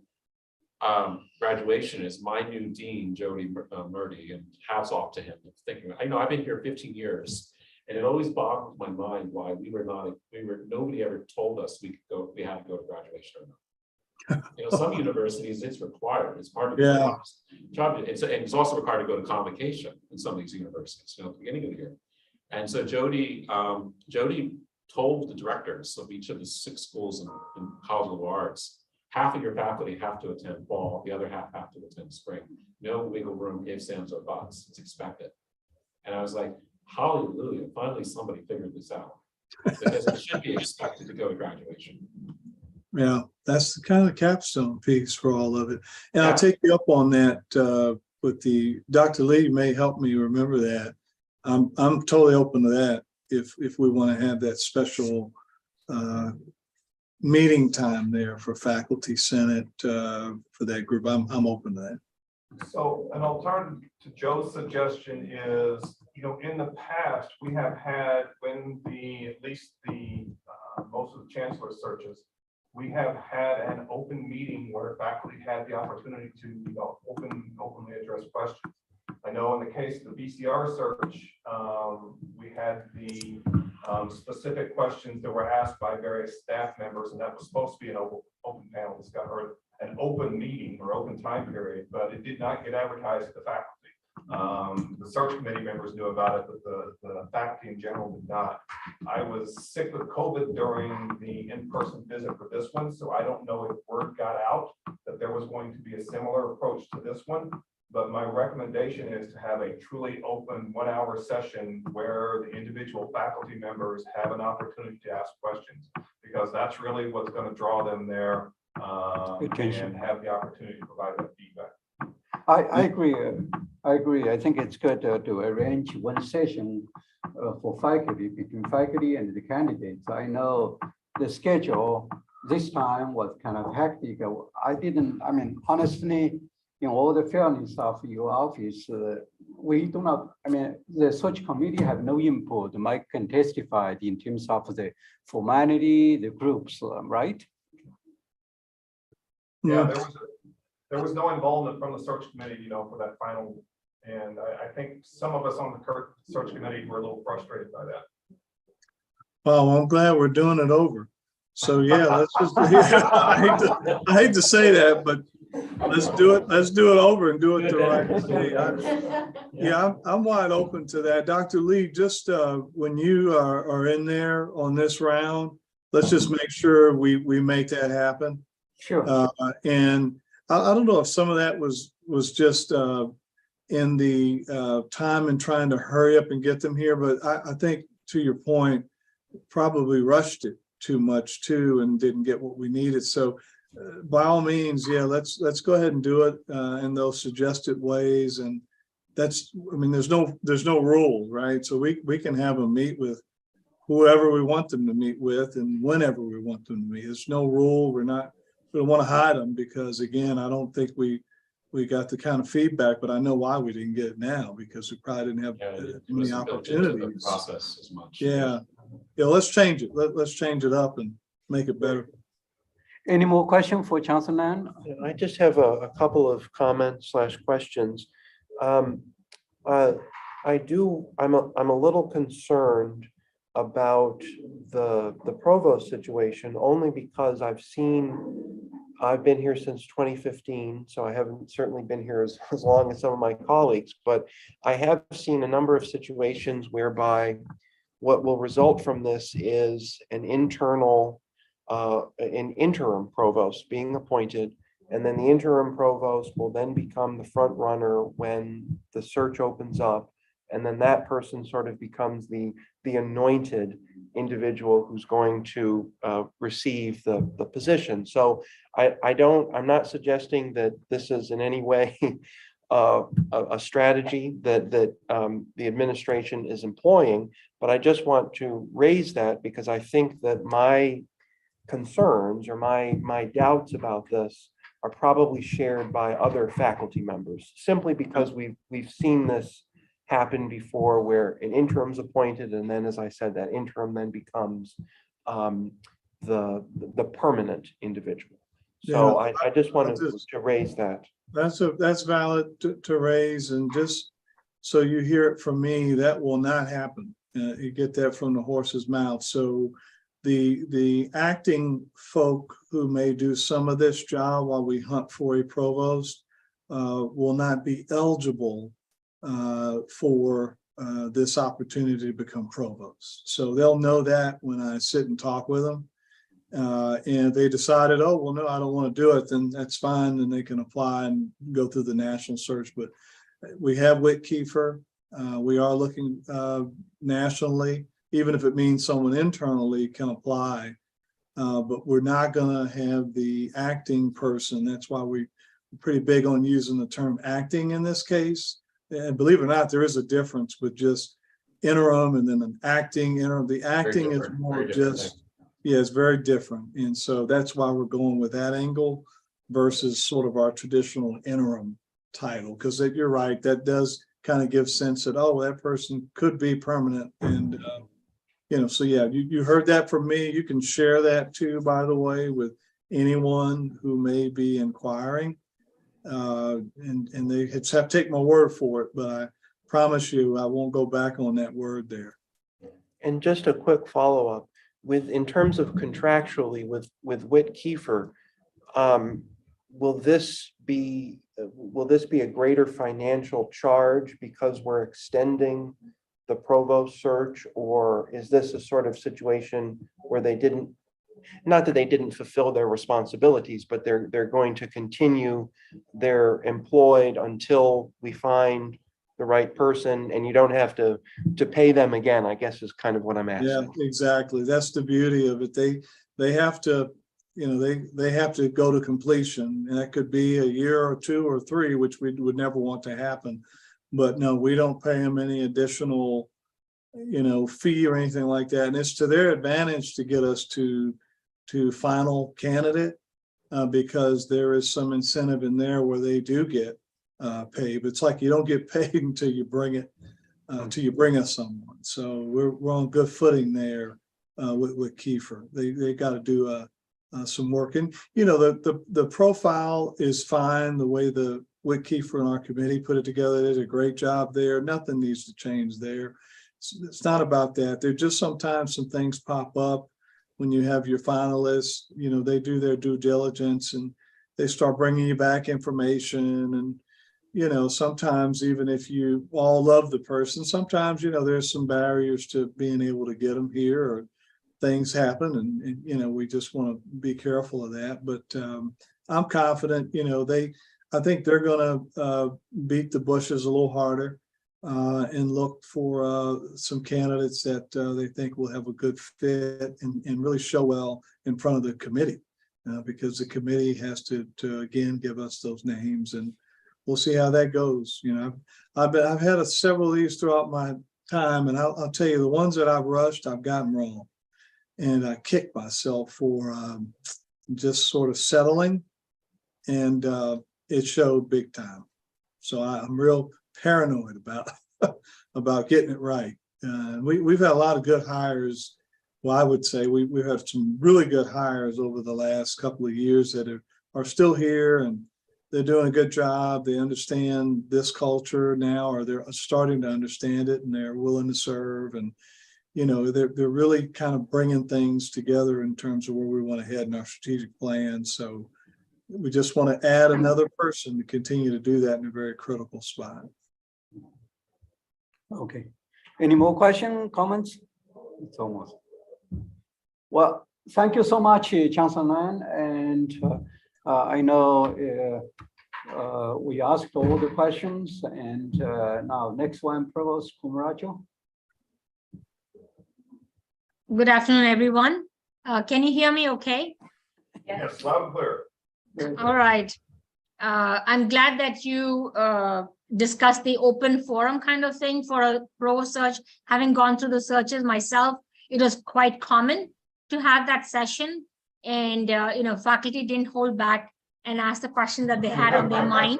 graduation is my new dean, Jody Murdy, and hats off to him. Thinking, I've been here 15 years, and it always boggles my mind why nobody ever told us we had to go to graduation or not. Some universities, it's required. It's part of the job. It's also required to go to convocation in some of these universities, at the beginning of the year. And so Jody told the directors of each of the 6 schools in College of Arts, half of your faculty have to attend fall, the other half have to attend spring. No wiggle room, ifs, ands, or buts. It's expected. And I was like, hallelujah, finally somebody figured this out. Because it should be expected to go to graduation. Yeah, that's the kind of capstone piece for all of it. And I'll take you up on that with Dr. Lee may help me remember that. I'm totally open to that if we want to have that special meeting time there for faculty senate for that group. I'm open to that. So an alternative to Joe's suggestion is, in the past, we have had when at least most of the chancellor searches, we have had an open meeting where faculty had the opportunity to openly address questions. I know in the case of the BCR search, we had the specific questions that were asked by various staff members, and that was supposed to be an open panel discussion or an open meeting or open time period, but it did not get advertised to the faculty. The search committee members knew about it, but the faculty in general did not. I was sick with COVID during the in-person visit for this one, so I don't know if word got out that there was going to be a similar approach to this one. But my recommendation is to have a truly open 1-hour session where the individual faculty members have an opportunity to ask questions, because that's really what's going to draw them there and have the opportunity to provide that feedback. I agree. I think it's good to arrange one session for faculty, between faculty and the candidates. I know the schedule this time was kind of hectic. Honestly, in all the fairness of your office, we do not, I mean, the search committee have no input. Mike can testify in terms of the formality, the groups, right? Yeah, Mm. there was no involvement from the search committee, for that final. And I think some of us on the search committee were a little frustrated by that. Well, I'm glad we're doing it over. So yeah, let's just, I hate to say that, but let's do it. Let's do it over and do it the right way. Yeah, I'm wide open to that. Dr. Lee, just when you are in there on this round, let's just make sure we make that happen. Sure. And I don't know if some of that was just in the time and trying to hurry up and get them here, but I think to your point, probably rushed it too much too and didn't get what we needed. So by all means, yeah, let's go ahead and do it in those suggested ways. And that's, I mean, there's no rule, right? So we can have them meet with whoever we want them to meet with and whenever we want them to meet. There's no rule. We don't want to hide them because again, I don't think we got the kind of feedback, but I know why we didn't get it now because we probably didn't have many opportunities. Process as much. Yeah. Yeah, let's change it. Let's change it up and make it better. Any more question for Chancellor? I just have a couple of comments / questions. I'm a little concerned about the provost situation only because I've been here since 2015, so I haven't certainly been here as long as some of my colleagues, but I have seen a number of situations whereby what will result from this is an interim provost being appointed, and then the interim provost will then become the front runner when the search opens up, and then that person sort of becomes the anointed individual who's going to receive the position. So I'm not suggesting that this is in any way a strategy that the administration is employing, but I just want to raise that because I think that my concerns or my doubts about this are probably shared by other faculty members, simply because we've seen this happen before where an interim's appointed, and then, as I said, that interim then becomes the permanent individual. So I just wanted to raise that. That's valid to raise, and just so you hear it from me, that will not happen. You get that from the horse's mouth. So the acting folk who may do some of this job while we hunt for a provost will not be eligible for this opportunity to become provost. So they'll know that when I sit and talk with them. And they decided, oh, well, no, I don't want to do it, then that's fine. Then they can apply and go through the national search. But we have Whit Kiefer. We are looking nationally, even if it means someone internally can apply. But we're not going to have the acting person. That's why we're pretty big on using the term acting in this case. And believe it or not, there is a difference with just interim and then an acting interim. The acting is more just, yeah, it's very different. And so that's why we're going with that angle versus sort of our traditional interim title. Because you're right, that does kind of give sense that, oh, that person could be permanent. And, so yeah, you heard that from me. You can share that too, by the way, with anyone who may be inquiring. And they have to take my word for it, but I promise you, I won't go back on that word there. And just a quick follow-up. In terms of contractually with Whit Kiefer, will this be a greater financial charge because we're extending the provost search, or is this a sort of situation where not that they didn't fulfill their responsibilities, but they're going to continue, they're employed until we find the right person, and you don't have to pay them again, I guess is kind of what I'm asking. Yeah, exactly. That's the beauty of it. They have to, they have to go to completion, and that could be a year or 2 or 3, which we would never want to happen. But no, we don't pay them any additional, fee or anything like that. And it's to their advantage to get us to final candidate. because there is some incentive in there where they do get paid. But it's like you don't get paid until you bring it, till you bring us someone. So we're on good footing there with Kiefer. They got to do some work. And, you know, the profile is fine. The way the Wick Kiefer and our committee put it together, they did a great job there. Nothing needs to change there. It's not about that. There just sometimes some things pop up when you have your finalists, you know, they do their due diligence and they start bringing you back information. And, you know, sometimes even if you all love the person, sometimes, you know, there's some barriers to being able to get them here, or things happen. And you know, we just want to be careful of that. But I'm confident, you know, I think they're going to beat the bushes a little harder and look for some candidates that they think will have a good fit and really show well in front of the committee, because the committee has to again give us those names, and we'll see how that goes. You know, I've had several of these throughout my time, and I'll tell you, the ones that I've rushed, I've gotten wrong, and I kicked myself for just sort of settling, and it showed big time. So I'm real paranoid about getting it right. We've had a lot of good hires. Well, I would say we've had some really good hires over the last couple of years that are still here, and they're doing a good job. They understand this culture now, or they're starting to understand it, and they're willing to serve. And, you know, they're really kind of bringing things together in terms of where we want to head in our strategic plan. So we just want to add another person to continue to do that in a very critical spot. Okay. Any more questions, comments? It's almost. Well, thank you so much, Chancellor Nan. And I know we asked all the questions. And now next one, Provost Kumarajo. Good afternoon, everyone. Can you hear me okay? Yes, loud and clear. All right. I'm glad that you discussed the open forum kind of thing for a pro search. Having gone through the searches myself, it was quite common to have that session. And, you know, faculty didn't hold back and ask the question that they had on their mind.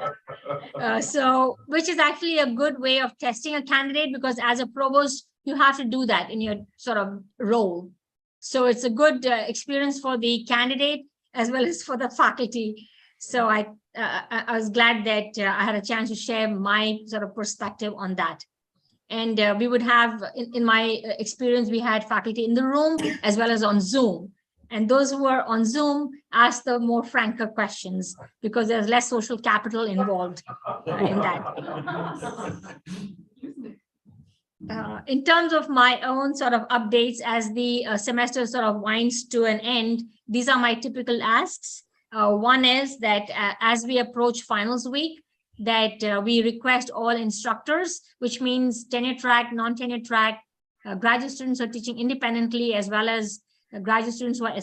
So, which is actually a good way of testing a candidate, because as a provost, you have to do that in your sort of role. So it's a good experience for the candidate as well as for the faculty. So I was glad that I had a chance to share my sort of perspective on that. And we would have, in my experience, we had faculty in the room as well as on Zoom. And those who were on Zoom asked the more franker questions because there's less social capital involved in that. In terms of my own sort of updates as the semester sort of winds to an end, these are my typical asks. One is that as we approach finals week, that we request all instructors, which means tenure track, non-tenure track, graduate students who are teaching independently, as well as graduate students who are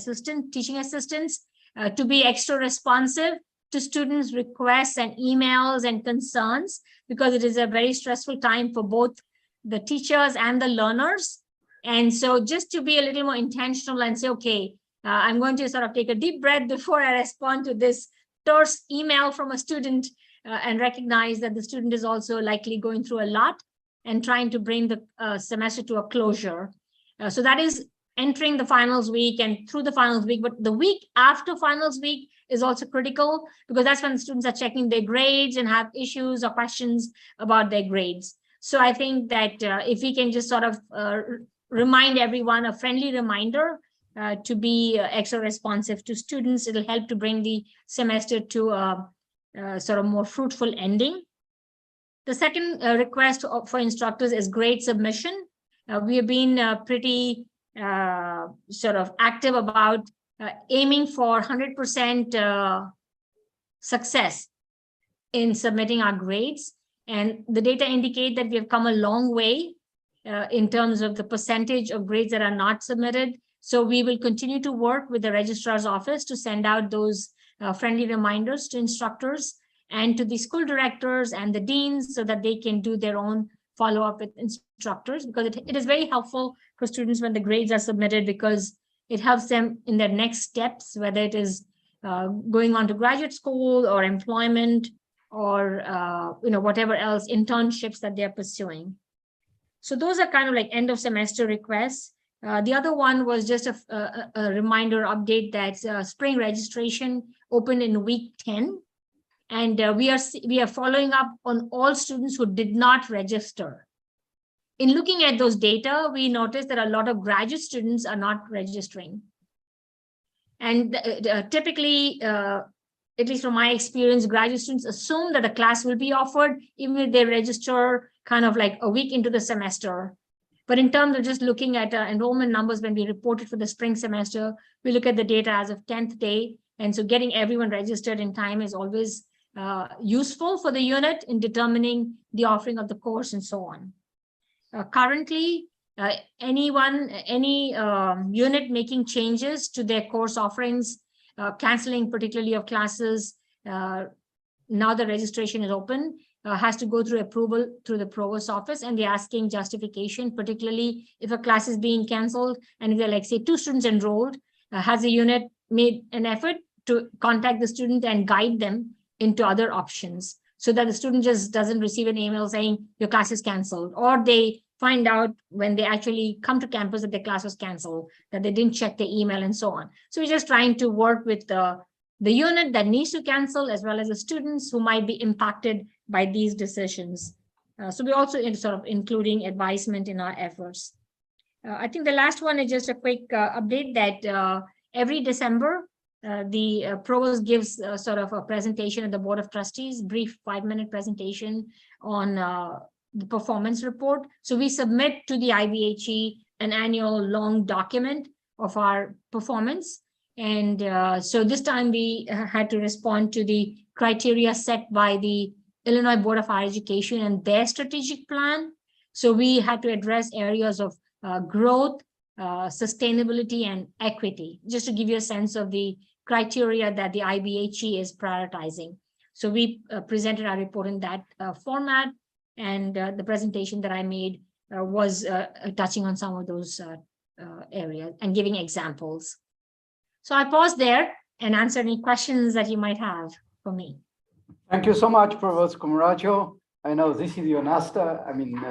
teaching assistants, to be extra responsive to students' requests and emails and concerns, because it is a very stressful time for both the teachers and the learners. And so just to be a little more intentional and say, okay, I'm going to sort of take a deep breath before I respond to this terse email from a student, and recognize that the student is also likely going through a lot and trying to bring the semester to a closure. So that is entering the finals week and through the finals week, but the week after finals week is also critical, because that's when the students are checking their grades and have issues or questions about their grades. So I think that if we can just sort of remind everyone, a friendly reminder to be extra responsive to students, it'll help to bring the semester to a sort of more fruitful ending. The second request for instructors is grade submission. We have been pretty sort of active about aiming for 100% success in submitting our grades. And the data indicate that we have come a long way in terms of the percentage of grades that are not submitted. So we will continue to work with the registrar's office to send out those friendly reminders to instructors and to the school directors and the deans, so that they can do their own follow-up with instructors, because it is very helpful for students when the grades are submitted, because it helps them in their next steps, whether it is going on to graduate school or employment or, whatever else, internships that they're pursuing. So those are kind of like end of semester requests. The other one was just a reminder update that spring registration opened in week 10. And we are following up on all students who did not register. In looking at those data, we noticed that a lot of graduate students are not registering. And typically, at least from my experience, graduate students assume that the class will be offered even if they register kind of like a week into the semester. But in terms of just looking at enrollment numbers, when we reported for the spring semester, we look at the data as of 10th day. And so getting everyone registered in time is always useful for the unit in determining the offering of the course and so on. Currently, any unit making changes to their course offerings, canceling particularly of classes, now the registration is open, has to go through approval through the provost office, and they're asking justification, particularly if a class is being canceled and if they're like, say, 2 students enrolled, has the unit made an effort to contact the student and guide them into other options so that the student just doesn't receive an email saying your class is canceled, or they find out when they actually come to campus that their class was canceled, that they didn't check the email and so on. So we're just trying to work with the unit that needs to cancel as well as the students who might be impacted by these decisions. So we're also sort of including advisement in our efforts. I think the last one is just a quick update that every December, the provost gives sort of a presentation at the Board of Trustees, brief 5-minute presentation on the performance report. So we submit to the IBHE an annual long document of our performance. And so this time we had to respond to the criteria set by the Illinois Board of Higher Education and their strategic plan. So we had to address areas of growth, sustainability, and equity, just to give you a sense of the criteria that the IBHE is prioritizing. So we presented our report in that format, and the presentation that I made was touching on some of those areas and giving examples. So I pause there and answer any questions that you might have for me. Thank you so much, Provost Camacho. I know this is your last,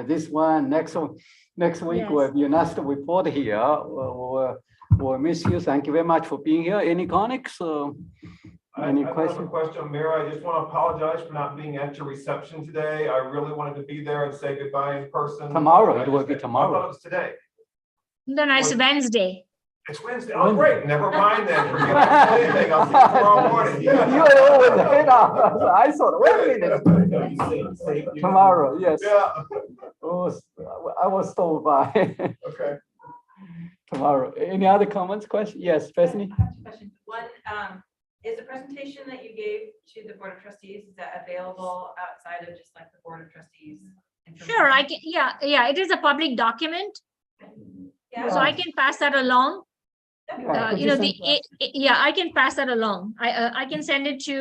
this one, next week Yes. will be your last report here. We'll miss you. Thank you very much for being here. Any comments? Any I have a questions? question, Mira. I just want to apologize for not being at your reception today. I really wanted to be there and say goodbye in person. Tomorrow, it will be I tomorrow. thought it was today. Then it's Wednesday. It's Wednesday. Oh, great. Never mind then. Forget about anything. I'll see you tomorrow morning. You are always ahead of us. I thought, wait a minute. Tomorrow, yes. Yeah. I was told by Okay. tomorrow. Any other comments, questions? Yes, Bethany? I have 2 questions. One, is the presentation that you gave to the Board of Trustees, is that available outside of just like the Board of Trustees? Sure, I can. Yeah, it is a public document, Yeah. so I can pass that along. Yeah, could you send that? I can pass that along. I can send it to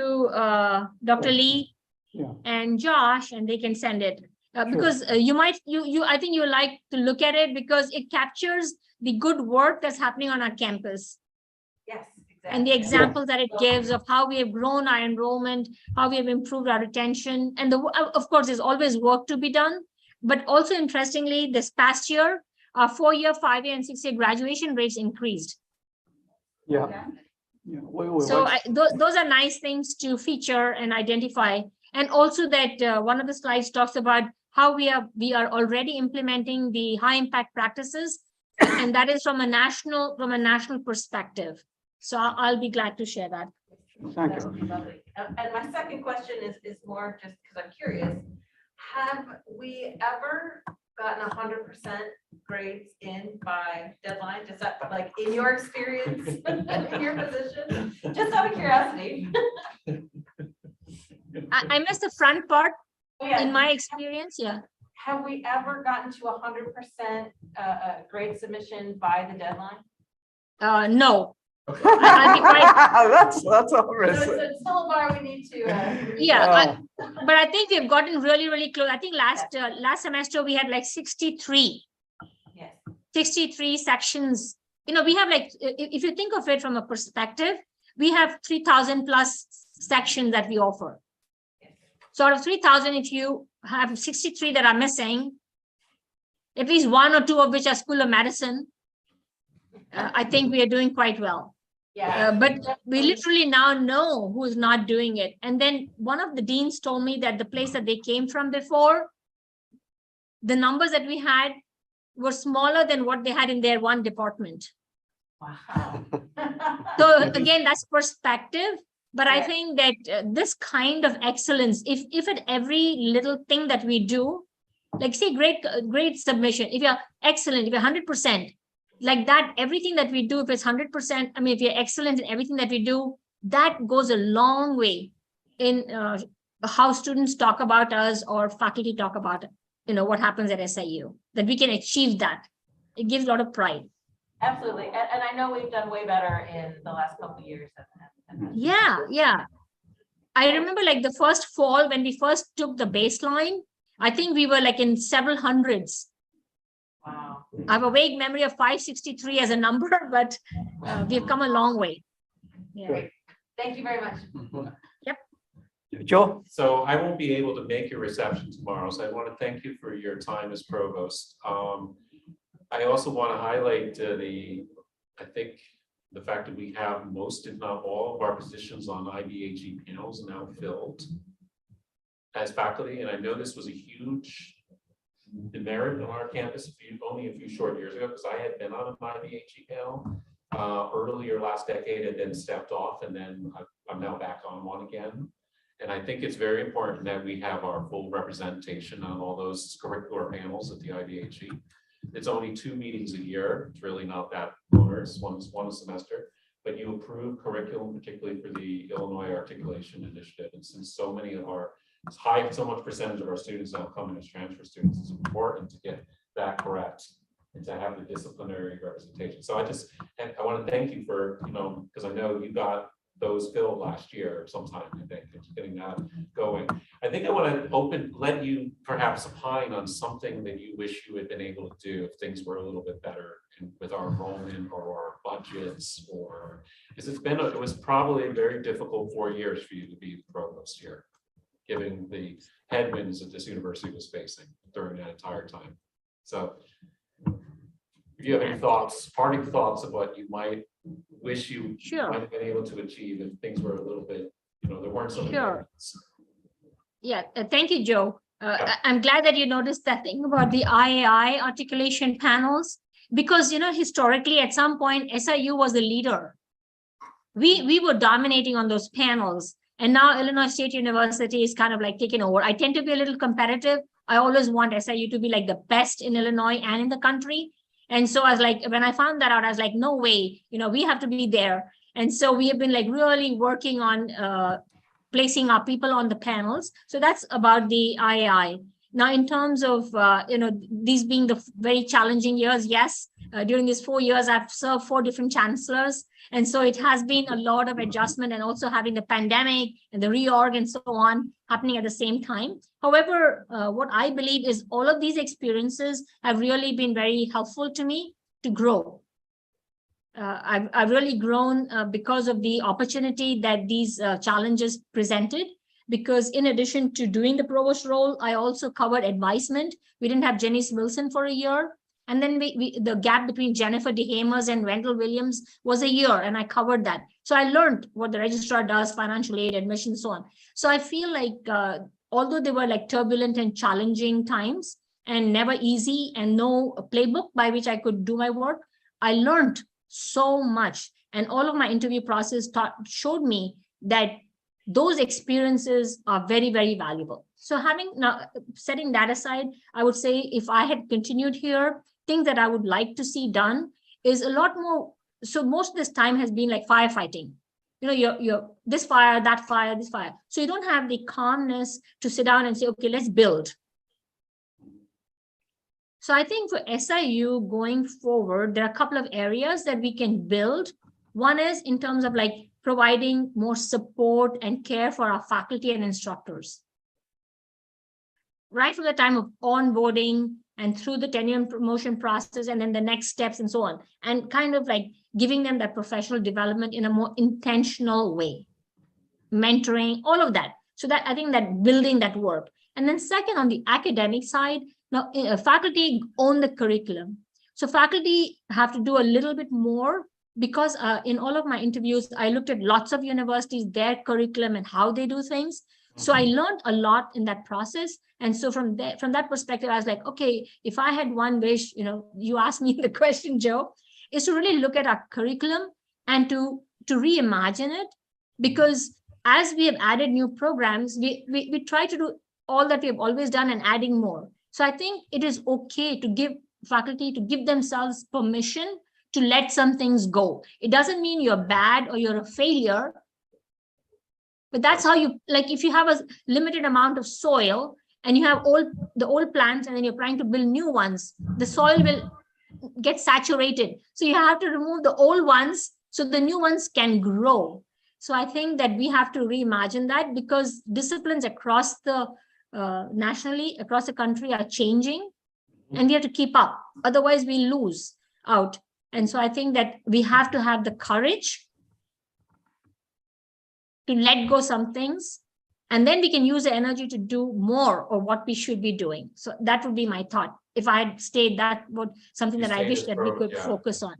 Dr. Lee Yeah. and Josh, and they can send it. Because I think you like to look at it because it captures the good work that's happening on our campus Yes, exactly. and the examples that it gives of how we have grown our enrollment, how we have improved our retention. And of course, there's always work to be done. But also interestingly, this past year, our 4-year, 5-year, and 6-year graduation rates increased. Yeah. Yeah. So those are nice things to feature and identify. And also that one of the slides talks about how we are already implementing the high impact practices, and that is from a national perspective. So I'll be glad to share that. Thank That you. would be lovely. And my second question is more just because I'm curious. Have we ever gotten 100% grades in by deadline? Just that, like in your experience, in your position? Just out of curiosity. I missed the front part Yeah. in my experience. Yeah. Have we ever gotten to 100% grade submission by the deadline? No. I'll be quite- That's So always. it's still a bar we need to. Yeah, but I think we've gotten really close. I think last semester we had like 63. Yes. 63 sections. We have like, if you think of it from a perspective, we have 3,000 plus sections that we offer. So out of 3,000, if you have 63 that are missing, at least 1 or 2 of which are School of Medicine, I think we are doing quite well. Yeah. But we literally now know who is not doing it. And then one of the deans told me that the place that they came from before, the numbers that we had were smaller than what they had in their one department. Wow. So again, that's perspective. But I Yeah. think that this kind of excellence, if at every little thing that we do, like say great submission, if you're excellent, if you're 100%, like that, everything that we do, if it's 100%, I mean, if you're excellent in everything that we do, that goes a long way in how students talk about us or faculty talk about, what happens at SIU, that we can achieve that. It gives a lot of pride. Absolutely. And I know we've done way better in the last couple of years. Yeah. I remember like the first fall when we first took the baseline, I think we were like in several hundreds. Wow. I have a vague memory of 563 as a number, but we've come a long way. Yeah. Great. Thank you very much. Joe? So I won't be able to make your reception tomorrow, so I want to thank you for your time as provost. I also want to highlight I think the fact that we have most, if not all, of our positions on IBHE panels now filled as faculty, and I know this was a huge demerit on our campus only a few short years ago, because I had been on an IBHE panel earlier last decade and then stepped off, and then I'm now back on one again. And I think it's very important that we have our full representation on all those curricular panels at the IBHE. It's only 2 meetings a year. It's really not that onerous, one a semester, but you approve curriculum, particularly for the Illinois Articulation Initiative. And since so much percentage of our students now come in as transfer students, it's important to get that correct and to have the disciplinary representation. So I want to thank you for, because I know you got those filled last year sometime, I think, it's getting that going. I think I want to let you perhaps opine on something that you wish you had been able to do if things were a little bit better with our enrollment or our budgets, or because it was probably a very difficult 4 years for you to be the provost here, given the headwinds that this university was facing during that entire time. So if you have any parting thoughts of what you might wish you might have been able to achieve if things were a little bit, there weren't so many. Sure. Yeah, thank you, Joe. I'm glad that you noticed that thing about the IAI articulation panels, because, historically at some point SIU was the leader. We were dominating on those panels, and now Illinois State University is kind of like taking over. I tend to be a little competitive. I always want SIU to be like the best in Illinois and in the country. And so I was like, when I found that out, I was like, no way, we have to be there. And so we have been like really working on placing our people on the panels. So that's about the IAI. Now, in terms of, these being the very challenging years, yes, during these 4 years, I've served 4 different chancellors. And so it has been a lot of adjustment, and also having the pandemic and the reorg and so on happening at the same time. However, what I believe is all of these experiences have really been very helpful to me to grow. I've really grown because of the opportunity that these challenges presented. Because in addition to doing the provost role, I also covered advisement. We didn't have Janice Wilson for a year. And then the gap between Jennifer DeHamers and Wendell Williams was a year, and I covered that. So I learned what the registrar does, financial aid, admission, so on. So I feel like although they were like turbulent and challenging times and never easy and no playbook by which I could do my work, I learned so much. And all of my interview process showed me that those experiences are very, very valuable. So setting that aside, I would say if I had continued here, things that I would like to see done is a lot more. So most of this time has been like firefighting. You're this fire, that fire, this fire. So you don't have the calmness to sit down and say, okay, let's build. So I think for SIU going forward, there are a couple of areas that we can build. One is in terms of like providing more support and care for our faculty and instructors. Right from the time of onboarding, and through the tenure and promotion process, and then the next steps and so on, and kind of like giving them that professional development in a more intentional way, mentoring, all of that. So that I think that building that work. And then second, on the academic side, now faculty own the curriculum. So faculty have to do a little bit more because in all of my interviews, I looked at lots of universities, their curriculum and how they do things. So I learned a lot in that process. And so from that perspective, I was like, okay, if I had one wish, you asked me the question, Joe, is to really look at our curriculum and to reimagine it. Because as we have added new programs, we try to do all that we have always done and adding more. So I think it is okay to give faculty to give themselves permission to let some things go. It doesn't mean you're bad or you're a failure, but that's how you, like, if you have a limited amount of soil and you have the old plants and then you're trying to build new ones, the soil will get saturated. So you have to remove the old ones so the new ones can grow. So I think that we have to reimagine that, because disciplines across the nationally, across the country are changing, and we have to keep up. Otherwise, we lose out. And so I think that we have to have the courage to let go some things, and then we can use the energy to do more of what we should be doing. So that would be my thought. If I had stayed, that would something You that I stayed wish as that we pro, could yeah. focus on.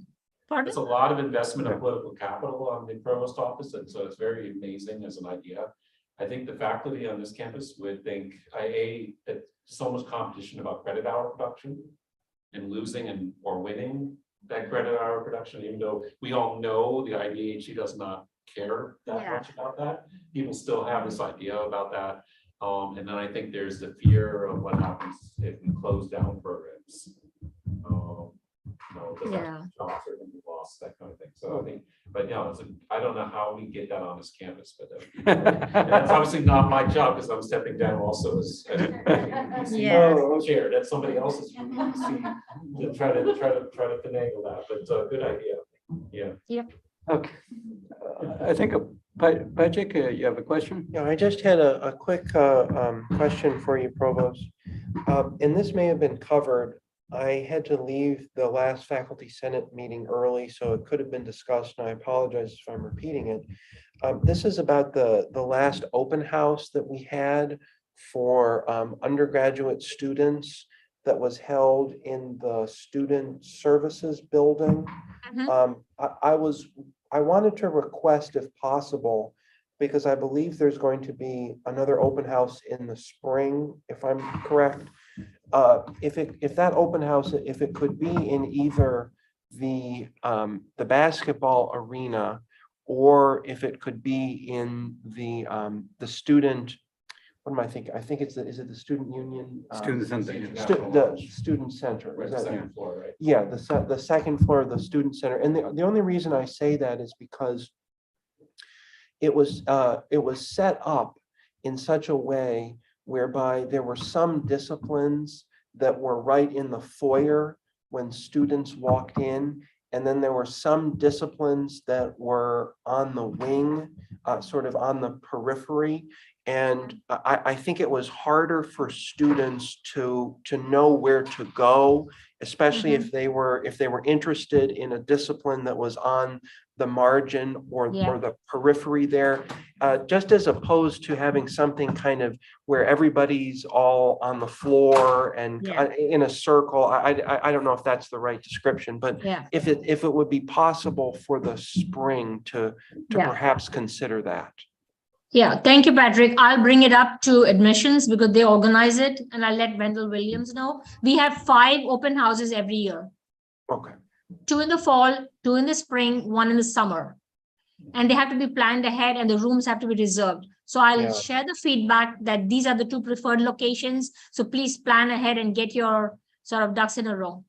Pardon? It's a lot of investment of political capital on the provost office, and so it's very amazing as an idea. I think the faculty on this campus would think, that so much competition about credit hour production and losing or winning that credit hour production, even though we all know the IDHE does not care that much about that. People still have this idea about that. And then I think there's the fear of what happens if we close down programs. Yeah. Jobs are going to be lost, that kind of thing. So I think, but I don't know how we get that on this campus, but that's obviously not my job, because I'm stepping down also as chair. That's somebody else's to try to finagle that. But good idea. Yeah. Yep. Okay. I think, Patrick, you have a question? Yeah, I just had a quick question for you, Provost. And this may have been covered. I had to leave the last faculty senate meeting early, so it could have been discussed, and I apologize if I'm repeating it. This is about the last open house that we had for undergraduate students that was held in the student services building. I wanted to request, if possible, because I believe there's going to be another open house in the spring, if I'm correct. If that open house, if it could be in either the basketball arena, or if it could be in the student, what am I thinking? I think is it the student union? Student center. The student center. Right, Is the that- second floor, right? Yeah, the second floor of the student center. And the only reason I say that is because it was set up in such a way whereby there were some disciplines that were right in the foyer when students walked in. And then there were some disciplines that were on the wing, sort of on the periphery. And I think it was harder for students to know where to go, especially if they were interested in a discipline that was on the margin or the periphery there, just as opposed to having something kind of where everybody's all on the floor and in a circle. I don't know if that's the right description, but if it would be possible for the spring to perhaps consider that. Yeah, thank you, Patrick. I'll bring it up to admissions because they organize it, and I'll let Wendell Williams know. We have 5 open houses every year. Okay. 2 in the fall, 2 in the spring, 1 in the summer. And they have to be planned ahead, and the rooms have to be reserved. So I'll share the feedback that these are the 2 preferred locations. So please plan ahead and get your sort of ducks in a row.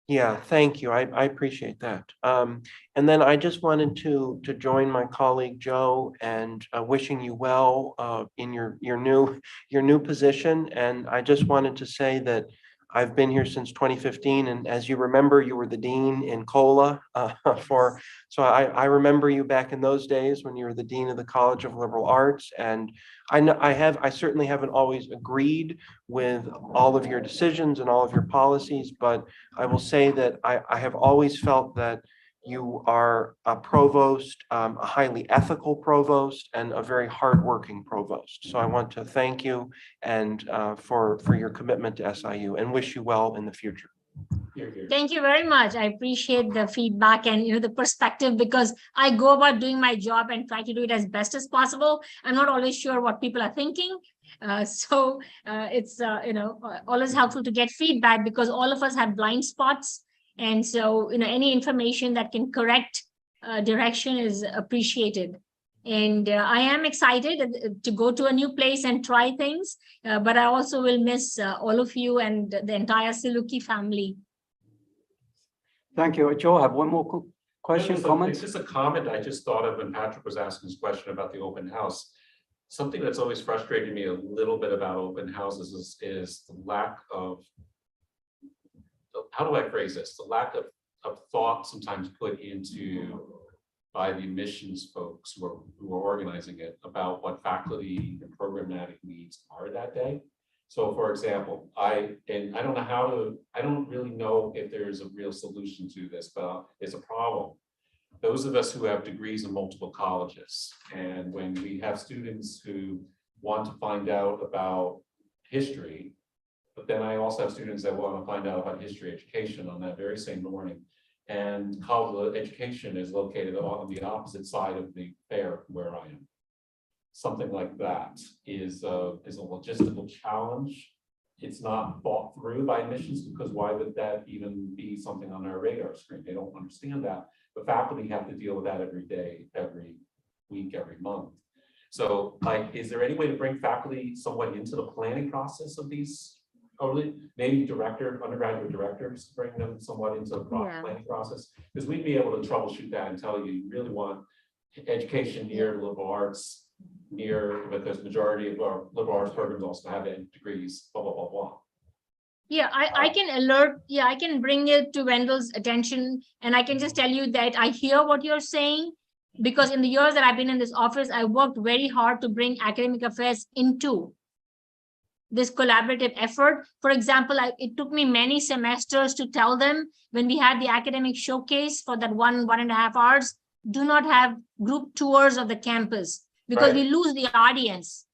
Yeah, thank you. I appreciate that. And then I just wanted to join my colleague Joe and wishing you well in your new position. And I just wanted to say that I've been here since 2015, and as you remember, you were the dean in COLA so I remember you back in those days when you were the dean of the College of Liberal Arts, and I certainly haven't always agreed with all of your decisions and all of your policies, but I will say that I have always felt that you are a provost, a highly ethical provost, and a very hardworking provost. So I want to thank you and for your commitment to SIU and wish you well in the future. Thank you very much. I appreciate the feedback and the perspective, because I go about doing my job and try to do it as best as possible. I'm not always sure what people are thinking. So it's always helpful to get feedback, because all of us have blind spots. And so, any information that can correct direction is appreciated. And I am excited to go to a new place and try things, but I also will miss all of you and the entire Siluki family. Thank you. Joe, have one more question, comment? It's just a comment I just thought of when Patrick was asking his question about the open house. Something that's always frustrated me a little bit about open houses is the lack of, how do I phrase this? The lack of thought sometimes put into by the admissions folks who are organizing it about what faculty and programmatic needs are that day. So for example, I don't really know if there's a real solution to this, but it's a problem. Those of us who have degrees in multiple colleges, and when we have students who want to find out about history, but then I also have students that want to find out about history education on that very same morning. And college education is located on the opposite side of the fair where I am. Something like that is a logistical challenge. It's not thought through by admissions, because why would that even be something on our radar screen? They don't understand that. But faculty have to deal with that every day, every week, every month. So is there any way to bring faculty somewhat into the planning process of these? Maybe undergraduate directors, bring them somewhat into the planning process, because we'd be able to troubleshoot that and tell you really want education near liberal arts, because majority of our liberal arts programs also have degrees, blah, blah, blah, blah. Yeah, I can alert, I can bring it to Wendell's attention, and I can just tell you that I hear what you're saying, because in the years that I've been in this office, I worked very hard to bring academic affairs into this collaborative effort. For example, it took me many semesters to tell them, when we had the academic showcase for that 1.5 hours, do not have group tours of the campus, because we lose the audience.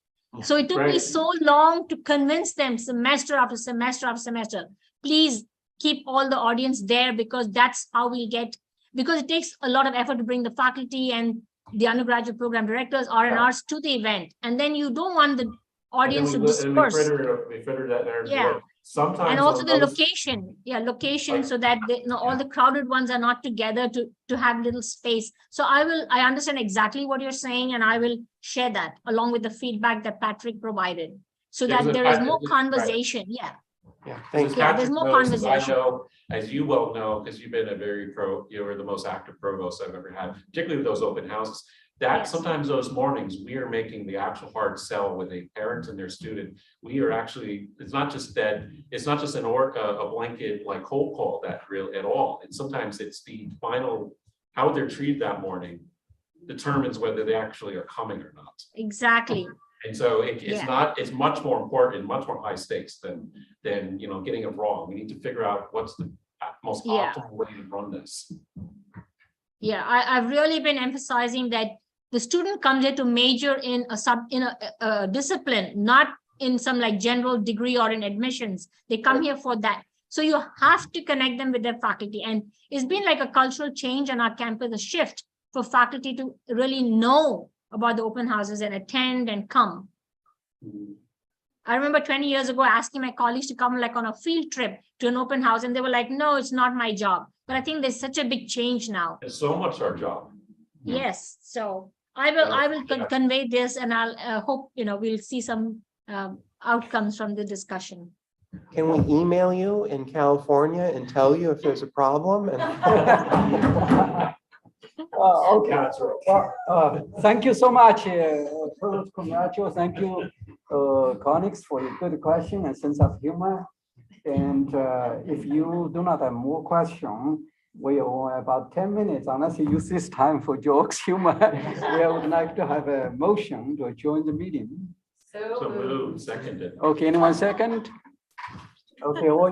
So it took me so long to convince them, semester after semester after semester, please keep all the audience there, because that's how we get, because it takes a lot of effort to bring the faculty and the undergraduate program directors, R&Rs to the event. And then you don't want the audience to disperse. We fritter that energy. Yeah. Sometimes, and also the location, so that all the crowded ones are not together to have little space. So I understand exactly what you're saying, and I will share that along with the feedback that Patrick provided, so that there is more conversation. Thank you. There's more conversation. I know, as you well know, because you've been you were the most active provost I've ever had, particularly with those open houses. Sometimes those mornings we are making the actual hard sell with a parent and their student. We are actually, it's not just a blanket like cold call that real at all. And sometimes it's the final, how they're treated that morning determines whether they actually are coming or not. Exactly. And so it's much more important, much more high stakes than getting it wrong. We need to figure out what's the most optimal way to run this. Yeah, I've really been emphasizing that the student comes here to major in a discipline, not in some like general degree or in admissions. They come here for that. So you have to connect them with their faculty. And it's been like a cultural change on our campus, a shift for faculty to really know about the open houses and attend and come. I remember 20 years ago asking my colleagues to come like on a field trip to an open house, and they were like, no, it's not my job. But I think there's such a big change now. It's so much our job. Yes, so I will convey this, and I'll hope we'll see some outcomes from the discussion. Can we email you in California and tell you if there's a problem? Okay. Thank you so much, Provost Camacho. Thank you, Conix, for your good question and sense of humor. And if you do not have more question, we are about 10 minutes, unless you use this time for jokes, humor. We would like to have a motion to join the meeting. So moved, seconded. Okay, anyone second? Okay, all